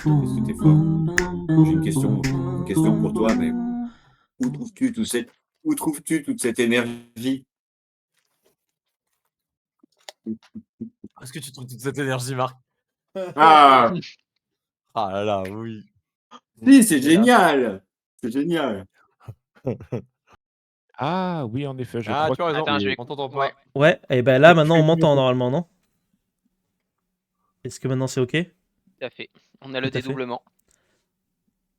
Parce que t'es fort. J'ai une question pour toi, mais où trouves-tu toute cette énergie? Est-ce que tu trouves toute cette énergie, Marc? Ah! Ah là là, oui. Si, c'est Et là génial! C'est génial! Ah oui, en effet, je ah, crois tu as raison, Attends, je vais on t'entend ouais. pas. Ouais, et ben là, maintenant, on m'entend normalement, non? Est-ce que maintenant, c'est OK? Tout à fait. On a Tout le à fait. dédoublement.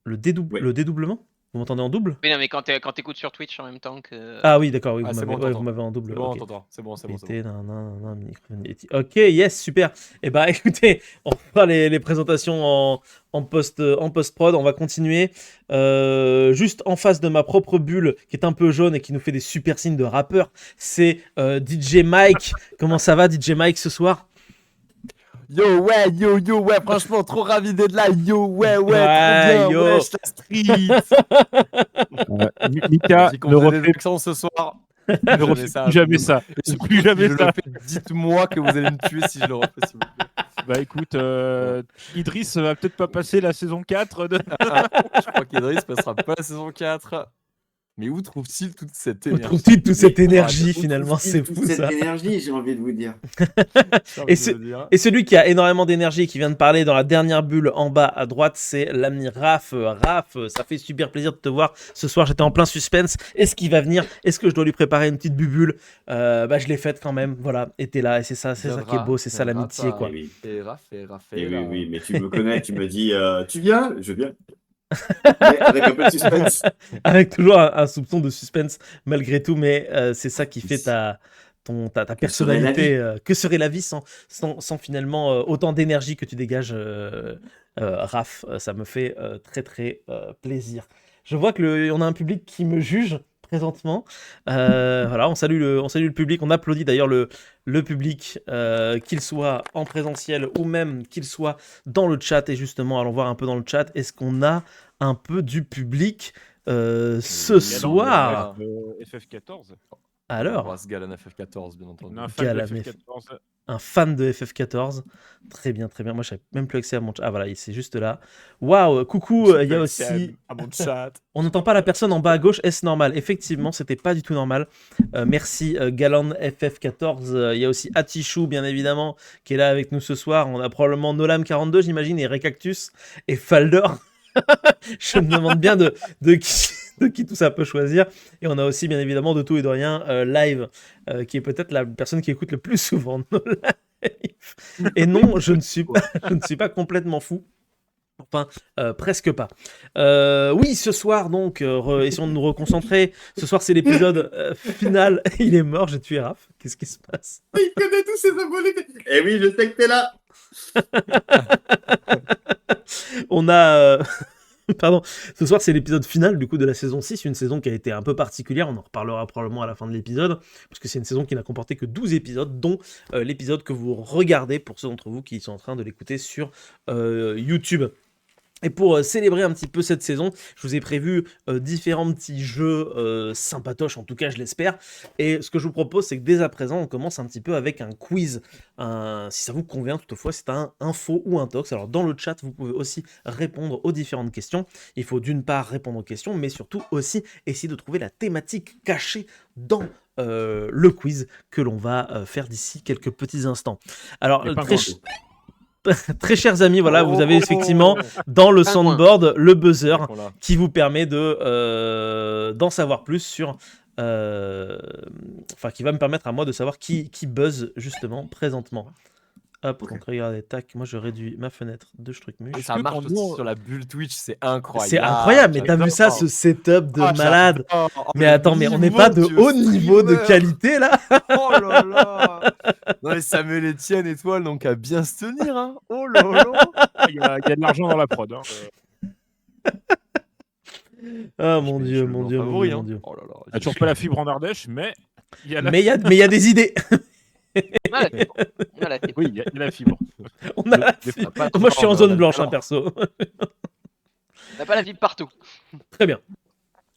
Ouais. Le dédoublement? Vous m'entendez en double? Mais non, mais quand t'écoutes sur Twitch en même temps que. Ah oui, d'accord, oui, Ah, vous c'est m'avez bon, on t'entend. vous m'avez en double. C'est bon, on OK. t'entend. C'est bon, c'est bon, c'est Pété, bon. nan, nan, nan, microphone éti- Ok, yes, super. Et bah écoutez, on fera les présentations en post-prod. On va continuer. Juste en face de ma propre bulle, qui est un peu jaune et qui nous fait des super signes de rappeur, c'est DJ Mike. Comment ça va, DJ Mike, ce soir? Yo, ouais, franchement, trop ravi d'être là. Yo, ouais, trop Ouais, bien. yo. Wesh, la street. Mika, J'ai qu'on ne faisait des refais, accents ce soir. ne Jamais refais ça, plus jamais je- ça. Et Plus si jamais je ça. le fais, dites-moi que vous allez me tuer si je le refais, s'il vous plaît. Bah écoute, Idriss va peut-être pas passer la saison 4 de... Je crois qu'Idriss passera pas la saison 4. Mais où trouve-t-il toute cette Où énergie? trouve-t-il toute cette Mais énergie, où finalement? trouve-t-il C'est toute fou, cette ça. énergie, j'ai envie de vous dire. Et celui qui a énormément d'énergie et qui vient de parler dans la dernière bulle en bas à droite, c'est l'ami Raph. Raph, ça fait super plaisir de te voir. Ce soir, j'étais en plein suspense. Est-ce qu'il va venir? Est-ce que je dois lui préparer une petite bubule? Bah, je l'ai faite quand même. Voilà, et t'es là. Et c'est ça qui est beau. C'est ça l'amitié, quoi. Eh oui. Et Raph, Eh oui, oui, mais tu me connais, tu me dis, tu viens? Je viens. Mais avec un peu de suspense. Avec toujours un soupçon de suspense malgré tout, mais c'est ça qui fait ta Que serait la personnalité. vie? Que serait la vie sans finalement autant d'énergie que tu dégages, Raph? Ça me fait très très plaisir. Je vois que on a un public qui me juge présentement. Voilà, on salue le public, on applaudit d'ailleurs le public, qu'il soit en présentiel ou même qu'il soit dans le chat. Et justement, allons voir un peu dans le chat, est-ce qu'on a un peu du public ce soir? FF14. Alors, embrasse Galan FF14, bien entendu. On a un fan de Galan FF14. un fan de FF14. Très bien, très bien. Moi, je n'avais même plus accès à mon chat. Ah voilà, c'est juste là. Waouh, coucou, il y a aussi... À mon chat. On n'entend pas la personne en bas à gauche, est-ce normal? Effectivement, c'était pas du tout normal. Merci Galan FF14. Il y a aussi Atichou, bien évidemment, qui est là avec nous ce soir. On a probablement Nolam42, j'imagine, et Recactus, et Faldor. Je me demande bien de qui tout ça peut choisir. Et on a aussi, bien évidemment, de tout et de rien, Live, qui est peut-être la personne qui écoute le plus souvent nos lives. Et non, je ne suis pas complètement fou. Enfin, presque pas. Oui, ce soir, donc, essayons de nous reconcentrer. Ce soir, c'est l'épisode final. Il est mort, j'ai tué Raph. Qu'est-ce qui se passe? Il connaît tous ses abonnés. Eh oui, je sais que t'es là. On a... Pardon. Ce soir, c'est l'épisode final du coup de la saison 6, une saison qui a été un peu particulière, on en reparlera probablement à la fin de l'épisode, parce que c'est une saison qui n'a comporté que 12 épisodes, dont l'épisode que vous regardez, pour ceux d'entre vous qui sont en train de l'écouter sur YouTube. Et pour célébrer un petit peu cette saison, je vous ai prévu différents petits jeux sympatoches, en tout cas je l'espère. Et ce que je vous propose, c'est que dès à présent, on commence un petit peu avec un quiz. Si ça vous convient, toutefois, c'est un info ou un tox. Alors dans le chat, vous pouvez aussi répondre aux différentes questions. Il faut d'une part répondre aux questions, mais surtout aussi essayer de trouver la thématique cachée dans le quiz que l'on va faire d'ici quelques petits instants. Alors, très chers amis, voilà, vous avez effectivement dans le soundboard le buzzer qui vous permet d'en savoir plus sur... Enfin, qui va me permettre à moi de savoir qui buzz justement présentement. Hop, donc regardez, tac, moi je réduis ma fenêtre de Strucmuche. Et ça marche aussi sur la bulle Twitch, c'est incroyable. C'est incroyable, mais t'as vu ça, ce setup de malade? Mais attends, mais on n'est pas de haut niveau de qualité là? Oh là là. Non mais Samuel Etienne étoile, donc à bien se tenir, hein. Oh là là. Il y a de l'argent dans la prod. Hein. Ah mon dieu, mon dieu, mon dieu, mon dieu. Oh là là. Il n'y a toujours pas la fibre en Ardèche, mais il y a la... Mais il y a des idées. On a la fibre. Oui, il y a la fibre. On a la fibre. Moi je suis en zone blanche, hein, perso. On n'a pas la fibre partout. Très bien.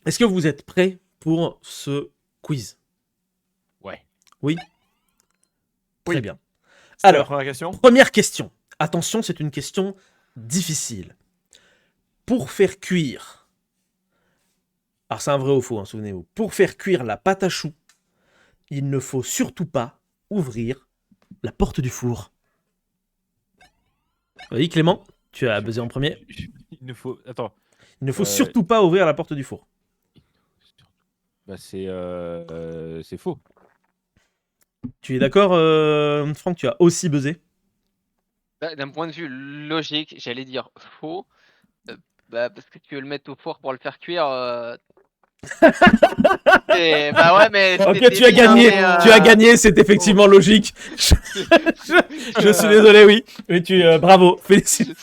Est-ce que vous êtes prêts pour ce quiz? Ouais. Oui. Très bien. Alors, Alors, première question. première question. Attention, c'est une question difficile. Pour faire cuire... Alors c'est un vrai ou faux, hein, souvenez-vous. Pour faire cuire la pâte à choux, il ne faut surtout pas ouvrir la porte du four. Oui, Clément, tu as buzzé en premier. Il ne faut. Attends. Il ne faut surtout pas ouvrir la porte du four. Bah, c'est faux. Tu es d'accord, Franck, tu as aussi buzzé. Bah, d'un point de vue logique, j'allais dire faux. Parce que tu veux le mettre au four pour le faire cuire. Bah ouais, mais. Ok, c'était tu as bien, gagné, mais, tu as gagné, c'est effectivement logique. Je suis désolé, oui. Mais bravo, félicite.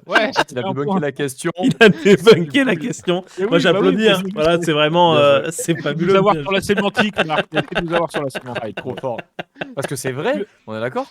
Ouais, Il a débunké la question. Il a débunké la question. Et Moi oui, j'applaudis, bah hein. oui, Voilà, c'est vraiment, Bien c'est nous fabuleux. avoir Bien sur la sémantique, Marc. Nous avoir sur la sémantique. Ah, il est trop fort. Parce que c'est vrai, on est d'accord?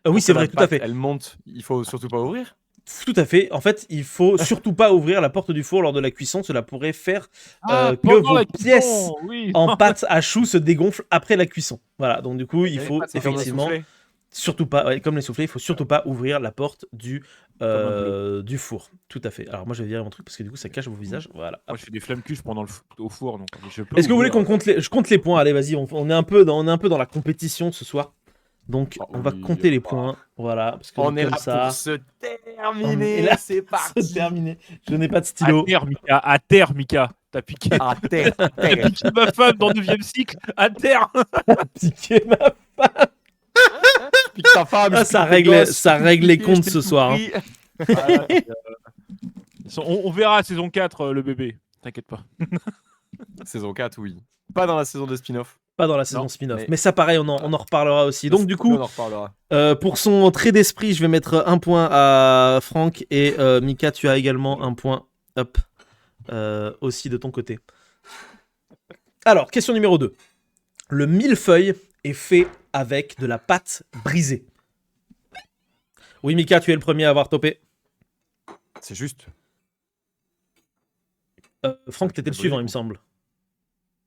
Oui, c'est Quand la vrai, tout à pâte, fait. Elle monte, il faut surtout pas ouvrir. Tout à fait. En fait, il faut surtout pas ouvrir la porte du four lors de la cuisson. Cela pourrait faire que pendant vos la pièces cuisson, oui. en pâte à choux se dégonflent après la cuisson. Voilà, donc du coup, il faut C'est comme le effectivement soufflé. surtout pas, ouais, comme les soufflés, il faut surtout pas ouvrir la porte du un du four. Tout à fait. Alors moi, je vais virer mon truc parce que du coup, ça cache vos visages. Voilà. Moi, je fais des flammes cuches pendant au four, donc je peux. Est-ce que vous voulez ouvrir. qu'on compte les... Je compte les points. Allez, vas-y, on est un peu dans la compétition ce soir. Donc, Oh, on va oui, compter les bah. points. Voilà, parce que On est comme là ça, pour se On est terminer. là C'est parti. c'est terminé. Je n'ai pas de À stylo. terre, Mika. À terre, Mika. T'as piqué. À terre, à T'as terre. piqué ma femme dans le 9e cycle. À terre. Piquer ma- Pique ta femme. Ah, je ça pique tes règle, gosses, ça je règle t'ai les piqué, comptes je t'ai ce tout soir. Hein. pris. Voilà, on verra saison 4, le bébé. T'inquiète pas. Saison 4, oui. Pas dans la saison de spin-off. Pas dans la saison Non, spin-off. mais- Mais ça, pareil, on en reparlera aussi. Donc, du coup, on en reparlera. pour son trait d'esprit, je vais mettre un point à Franck. Et Mika, tu as également un point. Hop. Aussi de ton côté. Alors, question numéro 2. Le millefeuille est fait avec de la pâte brisée. Oui, Mika, tu es le premier à avoir topé. C'est juste. Franck, t'étais le suivant, il me semble.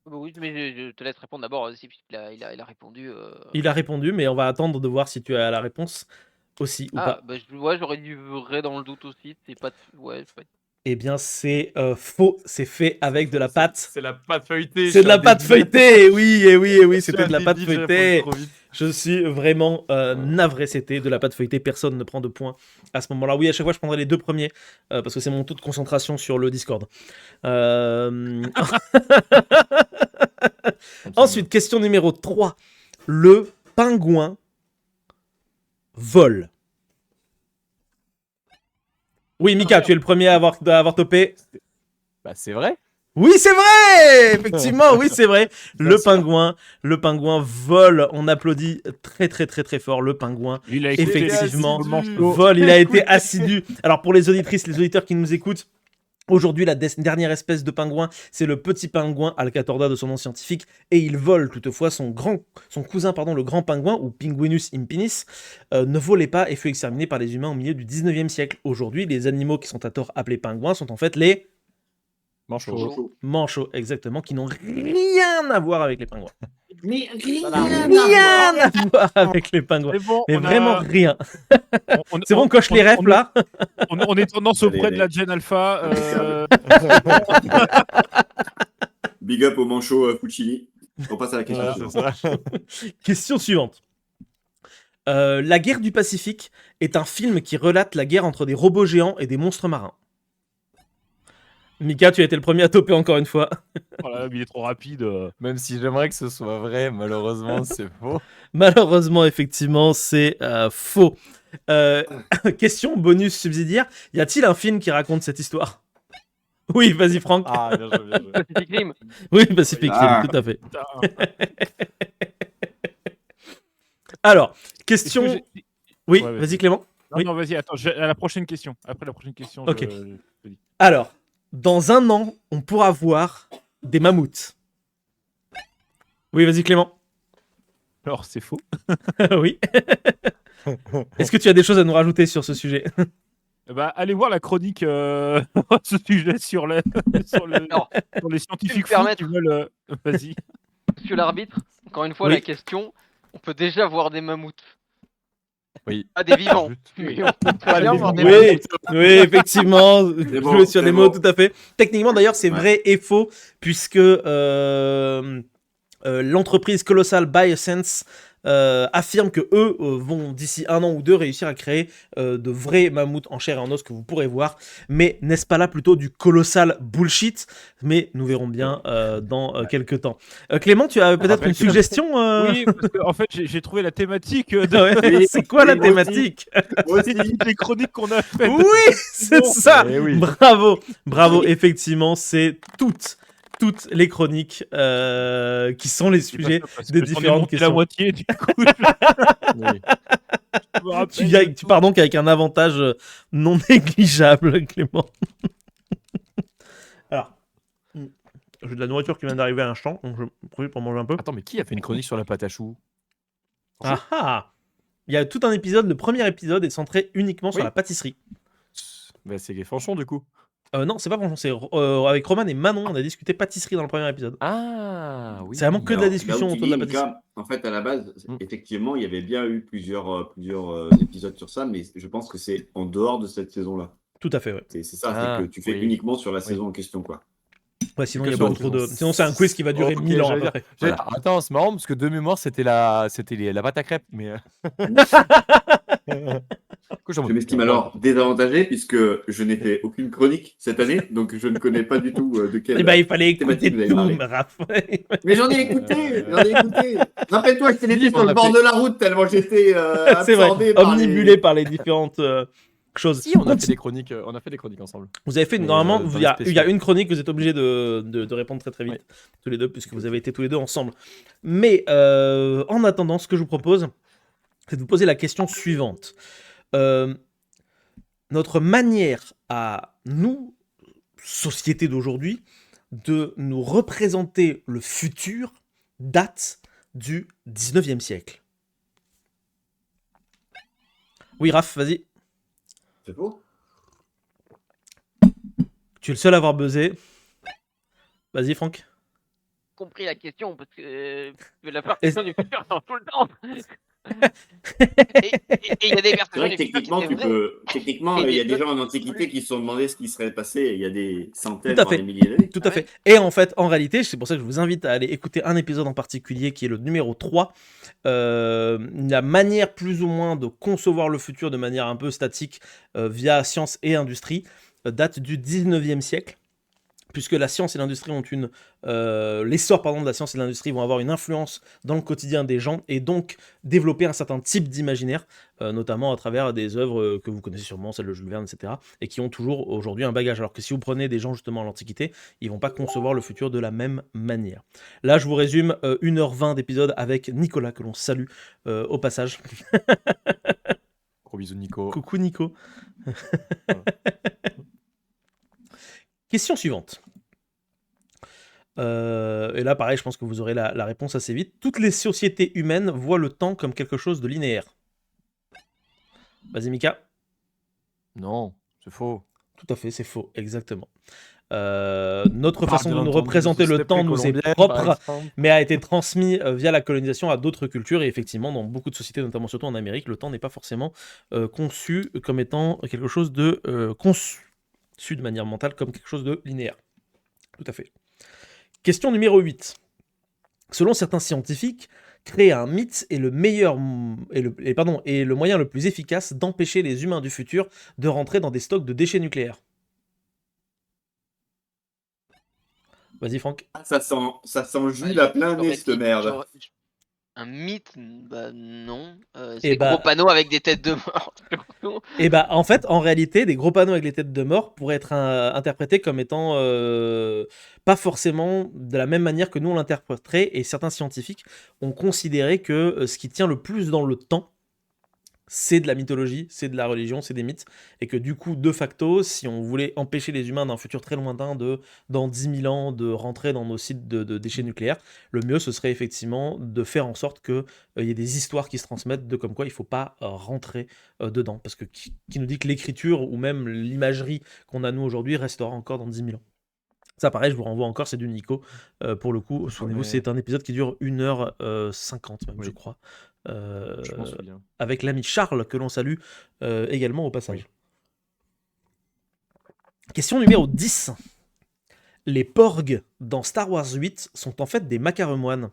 Bah oui, mais je te laisse répondre d'abord, aussi, puisqu'il a répondu. Il a répondu, mais on va attendre de voir si tu as la réponse aussi ou pas. Bah ouais, j'aurais dit vrai dans le doute aussi. C'est pas. Ouais, c'est pas- Eh bien, c'est faux. C'est fait avec de la pâte. C'est la pâte feuilletée. C'est de la pâte feuilletée. Et oui, c'était de la pâte feuilletée. feuilletée. Je suis vraiment navré, c'était de la pâte feuilletée. Personne ne prend de points à ce moment-là. Oui, à chaque fois, je prendrai les deux premiers parce que c'est mon taux de concentration sur le Discord. Ensuite, question numéro 3. Le pingouin vole. Oui, Mika, tu es le premier à avoir topé. Bah, c'est vrai. Oui, c'est vrai. Effectivement, oui, c'est vrai. Le sûr. pingouin vole. On applaudit très, très, très, très fort le pingouin. Il a écouté Effectivement, le manchot. vole, il a été assidu. Alors pour les auditrices, les auditeurs qui nous écoutent, aujourd'hui la dernière espèce de pingouin, c'est le petit pingouin Alcatorda de son nom scientifique, et il vole. Toutefois, son cousin, le grand pingouin, ou Pinguinus impinis, ne volait pas et fut exterminé par les humains au milieu du 19e siècle. Aujourd'hui, les animaux qui sont à tort appelés pingouins sont en fait les Manchot. manchots, exactement, qui n'ont rien à voir avec les pingouins. Rien Rien à voir avec les pingouins. Mais bon, Mais on a- vraiment rien. C'est bon, on- coche les on- refs là. on est tendance Allez, auprès de allez. la Gen Alpha. Big up au manchot Puccini. On passe à la question Voilà, suivante. c'est ça. Question suivante. La guerre du Pacifique est un film qui relate la guerre entre des robots géants et des monstres marins. Mika, tu as été le premier à toper encore une fois. Voilà, il est trop rapide. Même si j'aimerais que ce soit vrai, malheureusement, c'est faux. Malheureusement, effectivement, c'est faux. Question bonus subsidiaire. Y a-t-il un film qui raconte cette histoire? Oui, vas-y Franck. Ah, bien joué, bien joué. Pacific Rim. Oui, Pacific Rim, Ah. tout à fait. Putain. Alors, Est-ce question... que j'ai- Oui, Ouais, vas-y Clément. Non, Oui. non, vas-y, attends, à la prochaine question. Après la prochaine question, Ok. je te dis. Alors, dans un an, on pourra voir des mammouths. Oui, vas-y Clément. Alors, c'est faux. Oui. Est-ce que tu as des choses à nous rajouter sur ce sujet? Bah, allez voir la chronique à ce sujet sur, sur les Tu scientifiques me fous permettre qui veulent. Vas-y. Monsieur l'arbitre, encore une fois, Oui. la question, on peut déjà voir des mammouths. Oui. Ah, des vivants. Juste. Oui, on peut très bien voir des Oui, oui, effectivement, bon, jouer sur c'est des bon. mots, tout à fait. Techniquement, d'ailleurs, c'est Ouais. vrai et faux, puisque l'entreprise Colossal Biosense affirme que eux vont d'ici 1 an ou 2 réussir à créer de vrais mammouths en chair et en os que vous pourrez voir. Mais n'est-ce pas là plutôt du colossal bullshit? Mais nous verrons bien dans quelques temps. Clément, tu as peut-être une suggestion Oui, parce que en fait, j'ai trouvé la thématique de Ah ouais, Oui, c'est quoi la oui, moi aussi. thématique? Moi c'est aussi. toutes les chroniques qu'on a faites. Oui, c'est ça. Eh oui. Bravo, bravo. Effectivement, c'est toutes les chroniques qui sont les C'est pas sujets ça, parce des que j'en ai différentes monté la questions. moitié, du coup, Oui. je me rappelle. Tu pars donc avec un avantage non négligeable, Clément. Alors, j'ai de la nourriture qui vient d'arriver à l'instant, donc je profite pour manger un peu. Attends, mais qui a fait une chronique sur la pâte à choux? Ah ah. Il y a tout un épisode, le premier épisode est centré uniquement sur Oui. la pâtisserie. Bah, c'est Fanchon, du coup. Non, c'est pas franchement, c'est avec Roman et Manon, on a discuté pâtisserie dans le premier épisode. Ah, oui. C'est vraiment que de la Alors, discussion là où tu autour de la dis, pâtisserie. Mika, en fait, à la base, Mm. effectivement, il y avait bien eu plusieurs épisodes sur ça, mais je pense que c'est en dehors de cette saison-là. Tout à fait, ouais. C'est ça, Ah, c'est que tu fais oui. uniquement sur la saison en question, quoi. Ouais, sinon, que il y a sur beaucoup la trop de. saison. Sinon, c'est un quiz qui va durer Ok, 1000 ans à j'allais peu dire- près. j'allais Voilà. dire, attends, c'est marrant parce que de mémoire, c'était la pâte à crêpes, mais. Je m'estime alors désavantagé puisque je n'ai fait aucune chronique cette année, donc je ne connais pas du tout de quelle Eh ben, il fallait écouter thématique vous avez tout, parlé. Raph. Mais j'en ai écouté, j'en ai écouté. Rappelle-toi, je t'ai laissé Si, sur on le a bord fait- de la route tellement j'étais C'est vrai, absorbé par omnibulé par les différentes choses. Si, on a fait des chroniques ensemble. Vous avez fait, Mais, normalement, dans il les y a spéciaux. une chronique que vous êtes obligé de répondre très très vite, Ouais. tous les deux, puisque vous avez été tous les deux ensemble. Mais en attendant, ce que je vous propose, c'est de vous poser la question suivante. Notre manière à nous, société d'aujourd'hui, de nous représenter le futur date du 19e siècle. Oui, Raph, vas-y. C'est faux. Tu es le seul à avoir buzzé. Vas-y, Franck. compris la question parce que la version du futur dans tout le temps. Et il y a des C'est versions vrai du que futur qui techniquement, étaient vraies. techniquement, Et il y a des des gens autres en Antiquité qui se sont demandé ce qui serait passé il y a des centaines, Tout à voire fait. des milliers d'années. Tout à fait. Et en fait, en réalité, c'est pour ça que je vous invite à aller écouter un épisode en particulier qui est le numéro 3. La manière plus ou moins de concevoir le futur de manière un peu statique via science et industrie date du 19e siècle. Puisque la science et l'industrie ont l'essor de la science et de l'industrie vont avoir une influence dans le quotidien des gens et donc développer un certain type d'imaginaire, notamment à travers des œuvres que vous connaissez sûrement, celles de Jules Verne, etc., et qui ont toujours aujourd'hui un bagage. Alors que si vous prenez des gens justement à l'Antiquité, ils vont pas concevoir le futur de la même manière. Là, je vous résume 1h20 d'épisode avec Nicolas, que l'on salue au passage. Gros bisous, Nico. Coucou Nico. Question suivante. Et là, pareil, je pense que vous aurez la réponse assez vite. Toutes les sociétés humaines voient le temps comme quelque chose de linéaire. Vas-y, Mika. Non, c'est faux. Tout à fait, c'est faux, exactement. Notre façon de Bien nous entendu, représenter le société temps nous est précolombienne, propre, par exemple. mais a été transmis via la colonisation à d'autres cultures. Et effectivement, dans beaucoup de sociétés, notamment surtout en Amérique, le temps n'est pas forcément conçu comme étant quelque chose de conçu de manière mentale comme quelque chose de linéaire. Tout à fait. Question numéro 8. Selon certains scientifiques, créer un mythe est le meilleur et le moyen le plus efficace d'empêcher les humains du futur de rentrer dans des stocks de déchets nucléaires. Vas-y, Franck. Ça sent Jules à plein nez, cette merde. Un mythe, bah non. Eh C'est bah- gros panneaux avec des têtes de mort. surtout. Et bah, en fait, en réalité, des gros panneaux avec les têtes de mort pourraient être interprétés comme étant pas forcément de la même manière que nous on l'interpréterait. Et certains scientifiques ont considéré que ce qui tient le plus dans le temps, c'est de la mythologie, c'est de la religion, c'est des mythes. Et que du coup, de facto, si on voulait empêcher les humains d'un futur très lointain, dans 10 000 ans, de rentrer dans nos sites de déchets nucléaires, le mieux, ce serait effectivement de faire en sorte qu'il y ait des histoires qui se transmettent de comme quoi il ne faut pas rentrer dedans. Parce que qui nous dit que l'écriture ou même l'imagerie qu'on a nous aujourd'hui restera encore dans 10 000 ans. Ça, pareil, je vous renvoie encore, c'est du Nico. Pour le coup, souvenez-vous, Ouais. c'est un épisode qui dure 1h50 même, Oui. je crois. Je m'en souviens. Avec l'ami Charles, que l'on salue également au passage. Oui. Question numéro 10. Les porgs dans Star Wars 8 sont en fait des macaremoines.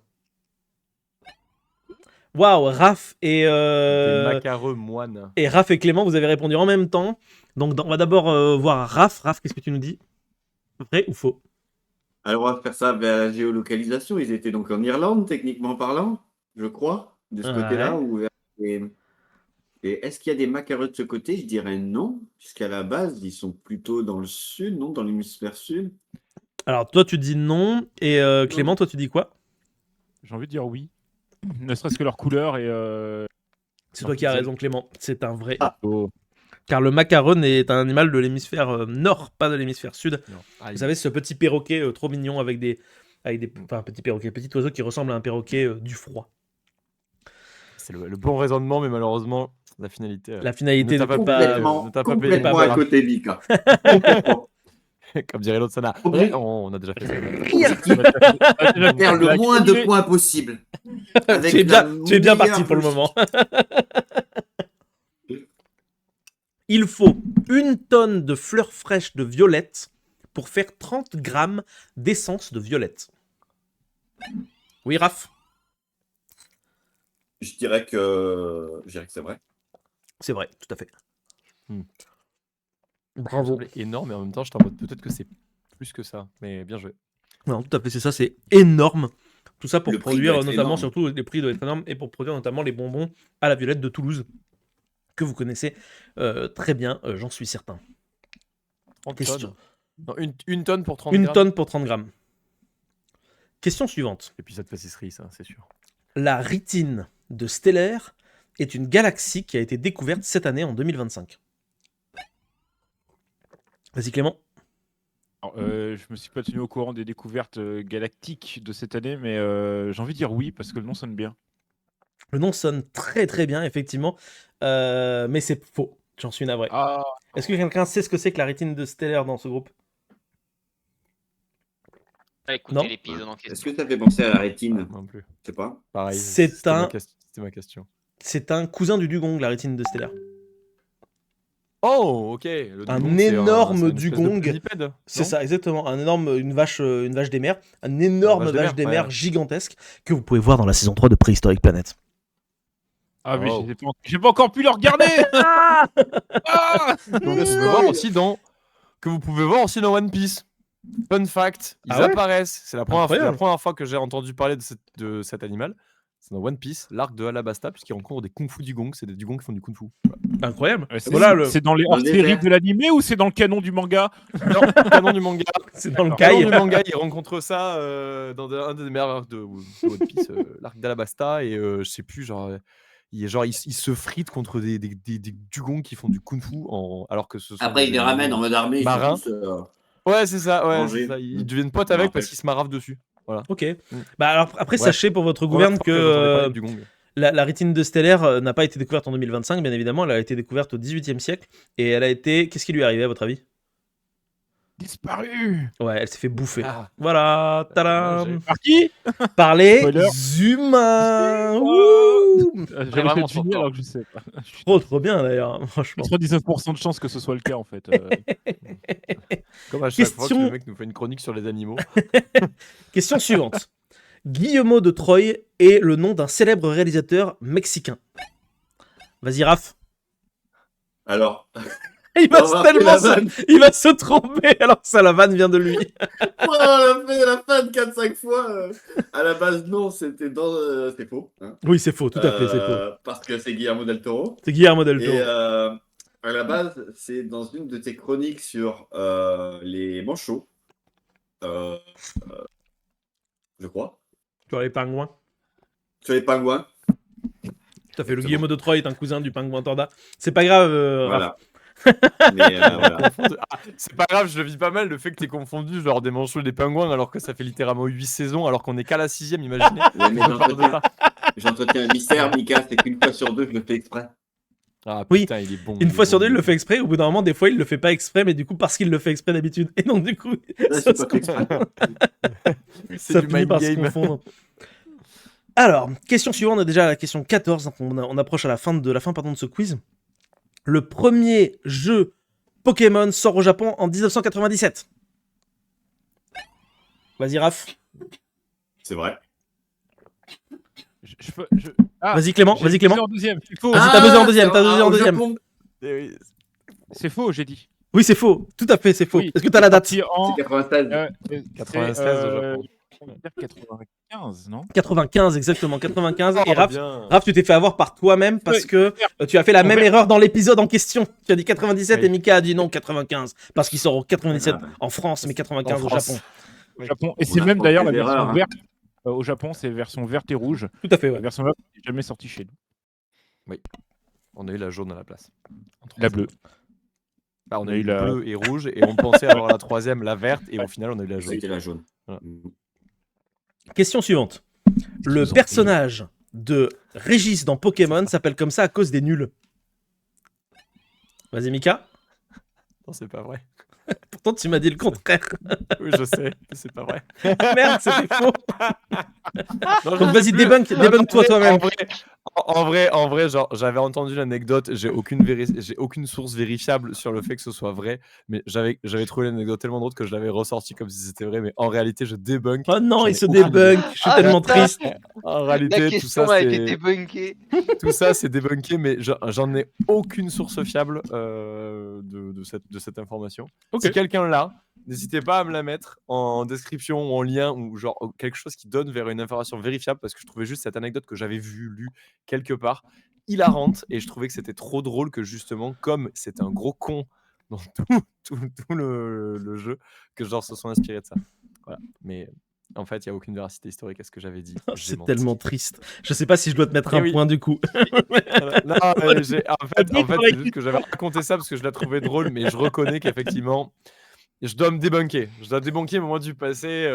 Waouh, Raph et, Des macareux moines. et Raph et Clément, vous avez répondu en même temps. Donc on va d'abord voir Raph. Raph, qu'est-ce que tu nous dis? Vrai ou faux? Alors, on va faire ça vers la géolocalisation. Ils étaient donc en Irlande, techniquement parlant, je crois, de ce Ouais. côté-là. Et est-ce qu'il y a des macareux de ce côté? Je dirais non, puisqu'à la base, ils sont plutôt dans le sud, non? Dans l'hémisphère sud. Alors toi tu dis non et Clément, toi tu dis quoi? J'ai envie de dire oui. Ne serait-ce que leur couleur et. C'est toi qui as raison, Clément. C'est un vrai. Ah. Oh. Car le macaron est un animal de l'hémisphère nord, pas de l'hémisphère sud. Non. Aïe. Vous savez, ce petit perroquet trop mignon avec des. Enfin, petit perroquet, petit oiseau qui ressemble à un perroquet du froid. C'est le bon raisonnement, mais malheureusement, la finalité. La finalité Ne ne t'a peut pas pas. payé, Complètement, ne t'a pas payé. complètement Pas à côté, Mika. Complètement. Comme dirait l'autre, ça n'a. Oui. On a déjà fait ça. Faire le moins de points possible. Avec Tu es la bien parti meilleure pour le position. moment. Il faut 1 tonne de fleurs fraîches de violette pour faire 30 grammes d'essence de violette. Oui, Raph? Je dirais que c'est vrai. C'est vrai, tout à fait. Hmm. Bravo. Ça me semblait énorme, mais en même temps, je t'en mode peut-être que c'est plus que ça. Mais bien joué. Non, tout à fait, c'est ça, c'est énorme. Tout ça pour Le prix produire doit être notamment, énorme. surtout les prix doivent être énormes, et pour produire notamment les bonbons à la violette de Toulouse, que vous connaissez très bien, j'en suis certain. 30 Question. tonnes. Non, une tonne pour 30 1 grammes. tonne pour 30 grammes. Question suivante. Épisode pâtisserie, ça, c'est sûr. La Rytine de Stellaire est une galaxie qui a été découverte cette année en 2025. Vas-y Clément. Alors, je me suis pas tenu au courant des découvertes galactiques de cette année, mais j'ai envie de dire oui parce que le nom sonne bien. Le nom sonne très très bien, effectivement, mais c'est faux. J'en suis navré. Ah, Est-ce que quelqu'un sait ce que c'est que la Rytine de Stellaire dans ce groupe? Non. Écoutez l'épisode en Est-ce question. que ça fait penser à la rétine? Non plus. Je sais pas. Pareil. C'est c'était un- ma question. C'est un cousin du dugong, la Rytine de Stellaire. Oh, ok. Le Un dugong, c'est énorme c'est une espèce de dugong. pinnipède, C'est non ça, exactement. Une vache des mers. Un énorme vache des vache mers, des ouais. mers gigantesque que vous pouvez voir dans la saison 3 de Préhistorique Planet. ah mais Oh. j'ai pas encore pu le regarder. Ah Que vous pouvez voir aussi dans One Piece. Fun fact, ils Ah ouais apparaissent. C'est la Incroyable. première fois que j'ai entendu parler de cet animal. C'est dans One Piece, l'arc de Alabasta, puisqu'il rencontre des kung fu dugongs. C'est des dugongs qui font du kung fu. Incroyable. C'est Voilà, le... c'est dans les Dans le hors-séries désert. de l'animé ou c'est dans le canon du manga? Non, canon du manga. c'est dans le Canon caille. du manga, il rencontre ça dans un des meilleurs arcs de One Piece, l'arc d'Alabasta, et je sais plus, il se frite contre des dugongs qui font du kung fu alors que ce sont Après, ils les ramènent en mode armée. ils sont Marins. tous, Ouais, c'est ça, Manger. c'est ça. Ils deviennent potes Je me avec parce rappelle. qu'ils se marravent dessus. Voilà. Ok. Bah alors après, Ouais. sachez pour votre gouverne Première fois que j'entendais parler de dugong. la Rytine de Stellaire n'a pas été découverte en 2025, bien évidemment. Elle a été découverte au 18e siècle. Et elle a été... Qu'est-ce qui lui est arrivé à votre avis? Disparu. Ouais, elle s'est fait bouffer. Ah. Voilà, tadam. Par qui? Par les Spoiler. humains. Wouh. J'avais vraiment fait trop deviner fort. alors que je sais pas. Trop bien d'ailleurs, franchement. 99% de chance que ce soit le cas en fait. Comme à chaque fois que Question- le mec nous fait une chronique sur les animaux. Question suivante. Guillermo de Troyes est le nom d'un célèbre réalisateur mexicain. Vas-y, Raph. Alors, Il va, on va tellement faire la vanne. il va se tromper alors que ça, la vanne vient de lui. on a fait la fin de 4-5 fois. À la base, non, c'était dans. C'est faux. Hein. Oui, c'est faux, tout à fait, c'est faux. Parce que c'est Guillermo del Toro. C'est Guillermo del Toro. Et à la base, c'est dans une de tes chroniques sur les manchots. Je crois. Tu vois les pingouins. Sur les pingouins. Tout à fait, le C'est Guillermo de Troyes est un cousin du pingouin Torda. C'est pas grave, Raph. Voilà. Mais voilà. C'est pas grave, je le vis pas mal le fait que t'aies confondu genre des manchots et des pingouins alors que ça fait littéralement 8 saisons alors qu'on est qu'à la 6ème, imaginez. Ouais, mais On parle de ça. j'entretiens un mystère, Mika, c'est qu'une fois sur deux, je le fais exprès. Ah Oui, putain, il est bon. Une est fois sur bon, deux, il est le bon. fait exprès. Au bout d'un moment, des fois, il le fait pas exprès, mais du coup, parce qu'il le fait exprès d'habitude. Et donc, du coup, Là, ça, c'est se pas fait exprès. C'est ça du finit mind par se game. confondre. Alors, question suivante, on est déjà à la question 14, donc on approche à la fin de ce quiz. Le premier jeu Pokémon sort au Japon en 1997. Vas-y, Raph. C'est vrai. Ah, Vas-y, Clément. j'ai Vas-y, buzzé Clément. en deuxième. C'est faux. Vas-y, t'as buzzé en deuxième, t'as buzzé en au deuxième. Japon. Eh oui. C'est faux, j'ai dit. Oui, c'est faux. Tout à fait, c'est faux. Oui, Est-ce que t'as la date? sorti en C'est 96. 96 au Japon. on va dire 95, non? 95, exactement. 95. Et Oh, Raph, bien. Raph, tu t'es fait avoir par toi-même parce que tu as fait la même erreur dans l'épisode en question. Tu as dit 97 Oui. et Mika a dit non, 95. Parce qu'il sort au 97 Ah. en France, mais 95 En au France. Japon. Au Japon. Et On c'est a même fait d'ailleurs la des version erreurs, hein. verte. Au Japon, c'est version verte et rouge. Tout à fait, La ouais. version verte n'est jamais sortie chez nous. On a eu la jaune à la place. La bleue. Bah, on On a a eu eu la la- bleue et rouge et on pensait avoir la troisième, la verte, et au final on a eu la jaune. C'était la jaune. Voilà. Question suivante. Le vous en personnage de Régis dans Pokémon s'appelle comme ça à cause des nuls. Vas-y, Mika. Non, c'est pas vrai. Pourtant, tu m'as dit le contraire. Oui, je sais, c'est pas vrai. Merde, c'était faux. Non, je Donc, sais vas-y, plus. débunk-toi toi-même. En vrai, genre, j'avais entendu l'anecdote, j'ai aucune source vérifiable sur le fait que ce soit vrai, mais j'avais trouvé l'anecdote tellement drôle que je l'avais ressorti comme si c'était vrai, mais en réalité, je débunk. Oh non, J'en il ai se aucune débunk. Je suis Ah, tellement putain. triste. En La réalité, question a été débunkée. tout ça, c'est débunké, mais j'en ai aucune source fiable de cette information. Ok. Si quelqu'un l'a, n'hésitez pas à me la mettre en description ou en lien ou genre quelque chose qui donne vers une information vérifiable parce que je trouvais juste cette anecdote que j'avais lue quelque part hilarante et je trouvais que c'était trop drôle que justement, comme c'est un gros con dans tout le jeu, que genre se sont inspirés de ça. Voilà. Mais en fait, il n'y a aucune véracité historique à ce que j'avais dit. J'ai C'est menti. tellement triste. Je sais pas si je dois te mettre Eh un oui. point du coup. Voilà. Non, en fait, c'est juste que j'avais raconté ça parce que je la trouvais drôle, mais je reconnais qu'effectivement, je dois me débunker. Je dois débunker moi du passé.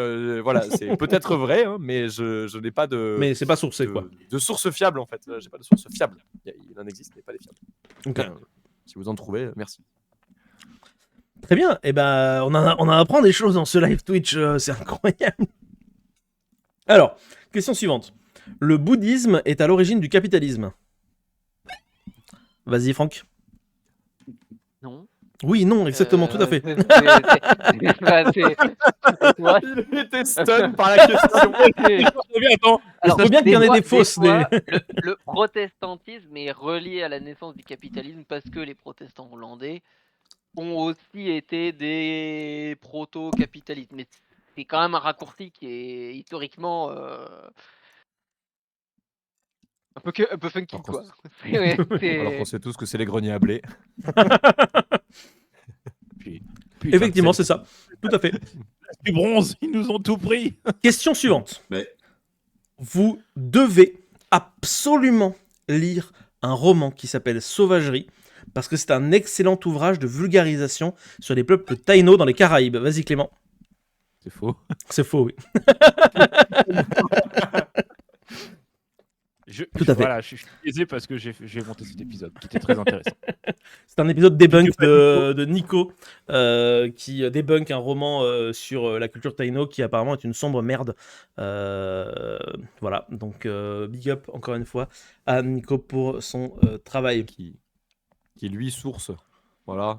Voilà, c'est peut-être vrai, hein, mais je n'ai pas de, Mais c'est pas sourcé, quoi. de source fiable en fait. J'ai pas de source fiable. Il en existe, mais pas les fiables. Ok. Si vous en trouvez, merci. Très bien. Et ben, on en apprend des choses dans ce live Twitch. C'est incroyable. Alors, question suivante. Le bouddhisme est à l'origine du capitalisme. Vas-y, Franck. Non. Oui, non, exactement, tout à fait. Ouais, Il était stun par la question. Attends. Alors, faut bien qu'il y en ait des fois, fausses. le protestantisme est relié à la naissance du capitalisme parce que les protestants hollandais ont aussi été des proto-capitalistes. Mais c'est quand même un raccourci qui est historiquement un peu funky, Alors qu'on quoi. Alors qu'on sait tous que c'est les greniers à blé. Effectivement, c'est ça. Tout à fait. Du bronze, ils nous ont tout pris. Question suivante. Mais Vous devez absolument lire un roman qui s'appelle Sauvagerie, parce que c'est un excellent ouvrage de vulgarisation sur les peuples taïnos dans les Caraïbes. Vas-y, Clément. C'est faux. C'est faux, oui. Tout à fait. Voilà, je suis biaisé parce que j'ai monté cet épisode qui était très intéressant. C'est un épisode debunk de Nico, qui débunk un roman sur la culture taïno qui apparemment est une sombre merde. Voilà, donc big up encore une fois à Nico pour son travail. Qui lui source. Voilà.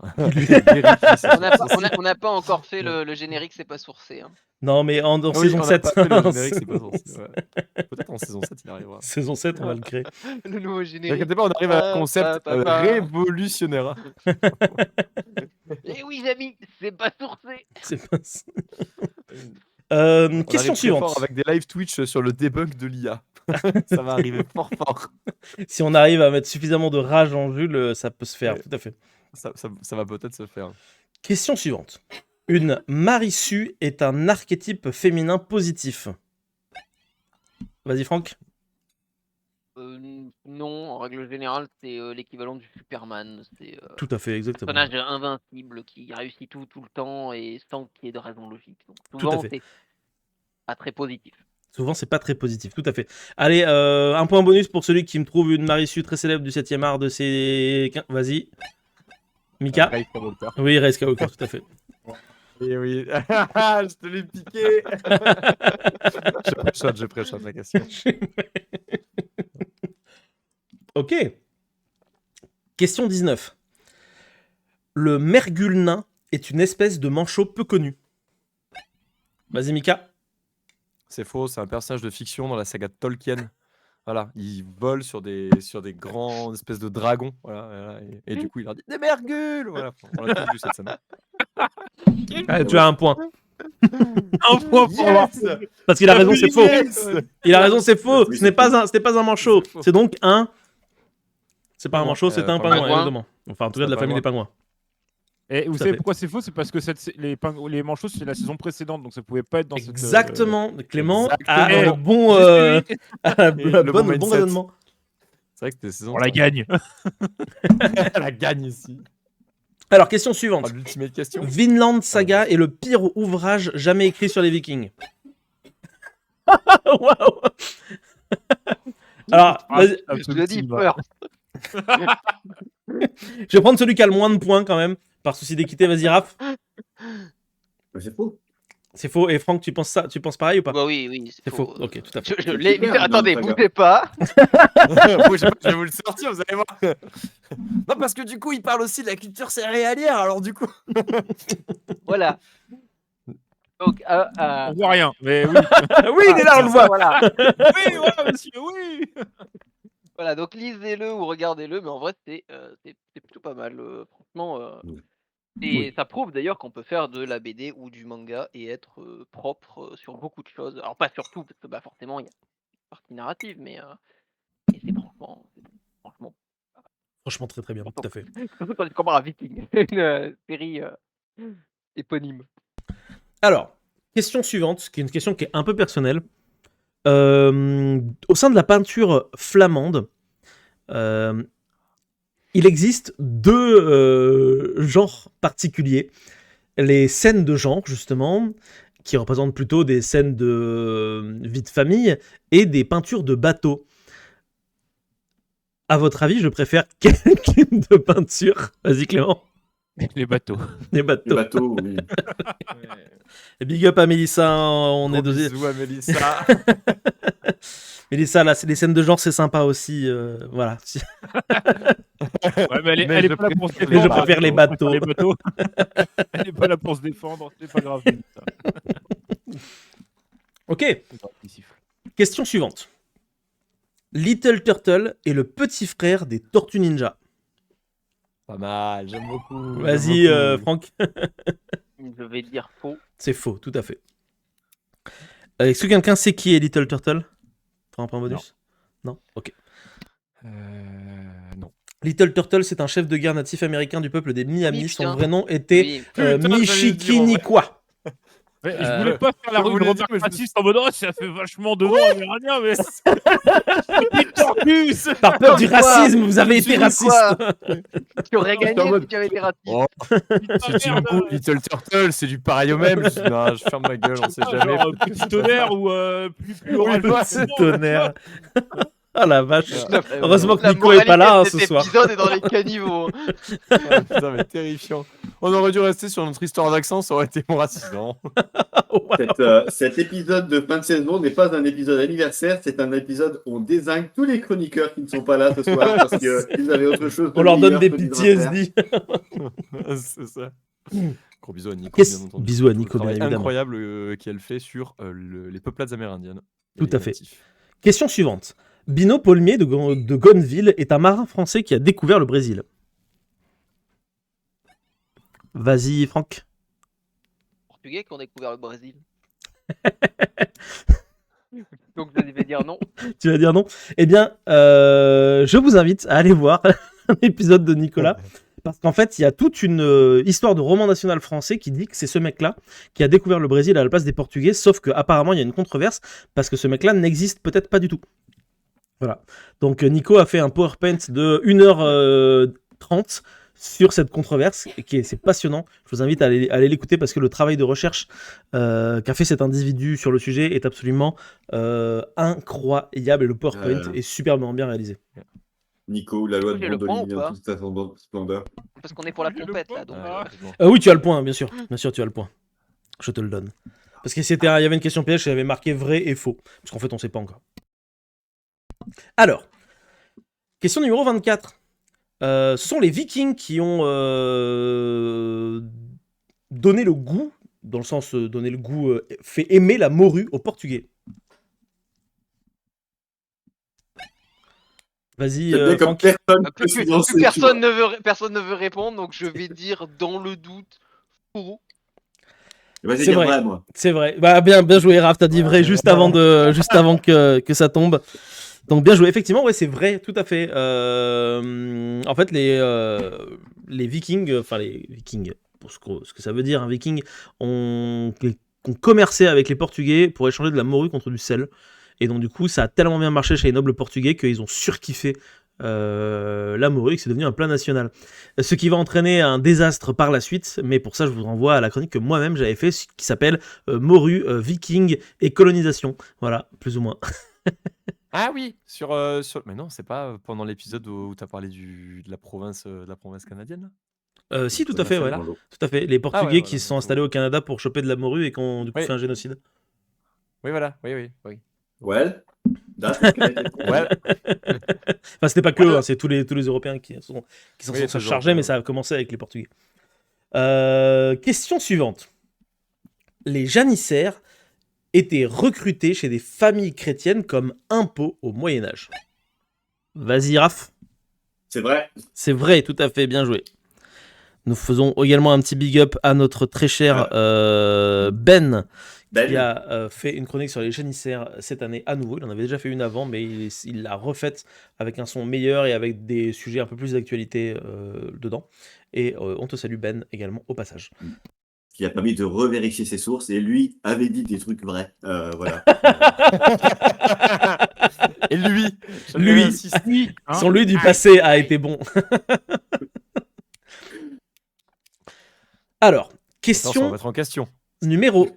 On n'a pas encore fait le générique, c'est pas sourcé. Hein. Non, mais en Oui, saison on a 7. pas fait le générique, c'est pas sourcé, ouais. Peut-être en saison 7, il arrivera. Saison 7, on va le créer. Le nouveau Ne générique. t'inquiète pas, on arrive à un concept révolutionnaire. Eh oui, amis, c'est pas sourcé. C'est pas ça. On Question arrive très suivante. fort avec des live Twitch sur le debunk de l'IA. Ça va arriver fort fort. Si on arrive à mettre suffisamment de rage en Jules, ça peut se faire, Ouais. tout à fait. Ça va peut-être se faire. Question suivante. Une Marisu est un archétype féminin positif. Vas-y, Franck. Non, en règle générale, c'est l'équivalent du Superman. C'est Tout à fait, un exactement. personnage invincible qui réussit tout le temps et sans qu'il y ait de raison logique. Donc Tout à souvent, fait. c'est pas très positif. Souvent, c'est pas très positif, tout à fait. Allez, un point bonus pour celui qui me trouve une Marisu très célèbre du 7e art de ses... Vas-y. Mika. Ray Skywalker. Oui, Ray Skywalker, tout à fait. Oui, oui. Je te l'ai piqué. Je préchote la question. Ok. Question 19. Le mergule nain est une espèce de manchot peu connue. Vas-y, Mika. C'est faux, c'est un personnage de fiction dans la saga de Tolkien. Voilà, il vole sur des grands espèces de dragons. Voilà, et du coup, il leur dit des mergules. Voilà, on a tous vu cette scène. Allez, tu as un point. Un point pour moi. Parce qu'il a raison, c'est faux. Yes. Il a raison, c'est faux. Oui, Ce n'est pas un manchot. C'est faux. C'est donc un... C'est pas un Non, manchot, c'est un pingouin. pingouin, évidemment. Enfin, en tout cas, de la un famille des pingouins. Et vous Tout à savez fait. pourquoi c'est faux? C'est parce que les manchots, c'est la saison précédente, donc ça pouvait pas être dans cette. Exactement. Clément a Exactement. le bon... a le le bon bon mindset. raisonnement. C'est vrai que c'était saison. On la gagne. Elle la gagne ici. Alors, question suivante. L'ultimate question. Vinland Saga est le pire ouvrage jamais écrit sur les Vikings. Waouh. Alors, vas-y, Je le dis, peur. je vais prendre celui qui a le moins de points quand même, par souci d'équité. Vas-y, Raph. C'est faux. C'est faux. Et Franck, tu penses pareil ou pas? Bah oui, C'est faux. Ok, tout à fait. Je l'ai. Super, Attendez, non, bougez pas. Je vais vous le sortir, vous allez voir. Non, parce que du coup, il parle aussi de la culture céréalière, alors du coup. Voilà. Donc, On voit rien, mais oui. Oui, il est là, on le voit. Voilà. Oui, voilà, monsieur, oui. Voilà, donc lisez-le ou regardez-le, mais en vrai, c'est plutôt pas mal. Franchement, Oui. et Oui. ça prouve d'ailleurs qu'on peut faire de la BD ou du manga et être propre sur beaucoup de choses. Alors, pas sur tout, parce que bah, forcément, il y a une partie narrative, mais et c'est franchement, Franchement, très très bien, tout à fait. surtout quand tu compares à Viking, une série éponyme. Alors, question suivante, qui est une question qui est un peu personnelle. Au sein de la peinture flamande, il existe deux genres particuliers. Les scènes de genre, justement, qui représentent plutôt des scènes de vie de famille, et des peintures de bateaux. À votre avis, je préfère quel type de peinture? Vas-y, Clément. Les bateaux. Les Le bateaux. bateau, oui. Et big up à Mélissa, on est dosé. Bisous à Mélissa. Mélissa, là, c'est les scènes de genre, c'est sympa aussi. Voilà. Ouais, mais elle Mais est je pas là pour se préfère Mais je défendre. préfère les bateaux. Les bateaux. Elle est pas là pour se défendre, c'est pas grave. Ok, question suivante. Little Turtle est le petit frère des Tortues Ninja. Pas mal, j'aime beaucoup. Vas-y, Franck. Je vais dire faux. C'est faux, tout à fait. Est-ce que quelqu'un sait qui est Little Turtle? T'as un point bonus? Non. Ok. Non. Little Turtle, c'est un chef de guerre natif américain du peuple des Miami. Oui, Son putain. vrai nom était Oui. Putain, j'allais le dire en vrai. Michiquiniqua. Ouais, je voulais pas faire la je voulais rue dire, mais je me raciste en mode oh, ça fait vachement de noms amérindiens, mais. Tortue. Par peur du Quoi racisme, vous avez Tu été dis raciste. quoi Tu aurais J'étais en gagné mode- si tu avais été raciste. Oh, si tu me dis Little Turtle, c'est du pareil au même. Non, je ferme ma gueule, on sait jamais. Genre petit tonnerre ou plus orage. C'est tonnerre. Ah la vache. Ouais. Heureusement que La Nico est pas là moralité ce de cet soir. épisode est dans les caniveaux. Ah, putain, mais terrifiant. On aurait dû rester sur notre histoire d'accent, ça aurait été mon racisant. Cet épisode de fin de saison n'est pas un épisode anniversaire, c'est un épisode où on désigne tous les chroniqueurs qui ne sont pas là ce soir parce qu'ils avaient autre chose. On leur donne des meilleurs que PTSD. C'est ça. Gros bisous à Nico, Qu'est-ce- bien entendu. bisous à Pour le Nico, bien travail évidemment. incroyable qu'elle fait sur les peuplades amérindiennes. et Tout les à fait. natifs. Question suivante. Bino Paulmier de Gonneville est un marin français qui a découvert le Brésil. Vas-y, Franck. Portugais qui ont découvert le Brésil. Donc je vais dire non. Tu vas dire non? Eh bien, je vous invite à aller voir un épisode de Nicolas. Parce qu'en fait, il y a toute une histoire de roman national français qui dit que c'est ce mec-là qui a découvert le Brésil à la place des Portugais, sauf qu'apparemment, il y a une controverse parce que ce mec-là n'existe peut-être pas du tout. Voilà. Donc, Nico a fait un PowerPoint de 1h30 sur cette controverse, c'est passionnant. Je vous invite à aller l'écouter parce que le travail de recherche qu'a fait cet individu sur le sujet est absolument incroyable et le PowerPoint est superbement bien réalisé. Nico, la loi de J'ai le point Brandolini ou dans pas toute sa splendeur. Parce qu'on est pour la J'ai le compète point. là, donc. Oui, tu as le point, bien sûr. Bien sûr, tu as le point. Je te le donne. Parce qu'il y avait une question piège, il y avait marqué vrai et faux. Parce qu'en fait, on ne sait pas encore. Alors, question numéro 24. Ce sont les Vikings qui ont donné le goût, dans le sens donner le goût, fait aimer la morue aux Portugais. Vas-y, C'est bien comme Franck. personne peut Plus se lancer, tu personne vois. personne ne veut répondre, donc je vais dire dans le doute faux. Vas-y, C'est dire vrai. vrai, moi. C'est vrai. Bah, bien joué, Raph. T'as dit vrai juste avant que ça tombe. Donc bien joué. Effectivement, ouais, c'est vrai, tout à fait. En fait, les Vikings, enfin les Vikings, pour ce que ça veut dire, un Viking, ont commercé avec les Portugais pour échanger de la morue contre du sel. Et donc du coup, ça a tellement bien marché chez les nobles portugais qu'ils ont surkiffé la morue, que c'est devenu un plat national. Ce qui va entraîner un désastre par la suite, mais pour ça, je vous renvoie à la chronique que moi-même j'avais fait, qui s'appelle Morue, Viking et colonisation. Voilà, plus ou moins. Ah oui, mais non, c'est pas pendant l'épisode où tu as parlé de la province canadienne là. Si, tout à fait, ouais. Dans l'eau. Tout à fait. Les Portugais ouais, qui voilà, se sont donc, installés au Canada pour choper de la morue et qui ont du coup Oui. fait un génocide. Oui, voilà, oui. Well, that's Ouais. Enfin, c'était pas que, Voilà. hein, c'est tous les Européens qui s'en Oui, sont tous les chargés, Européens, mais ça a commencé avec les Portugais. Question suivante. Les janissaires étaient recrutés chez des familles chrétiennes comme impôt au Moyen-Âge. Vas-y, Raph. C'est vrai. C'est vrai, tout à fait, bien joué. Nous faisons également un petit big up à notre très cher Ben, qui a fait une chronique sur les janissaires cette année à nouveau. Il en avait déjà fait une avant, mais il l'a refaite avec un son meilleur et avec des sujets un peu plus d'actualité dedans. Et on te salue Ben également au passage. Qui a permis de revérifier ses sources et lui avait dit des trucs vrais. Voilà. Et lui, Son lui du passé a été bon. Alors, Attention, on question va mettre en question. numéro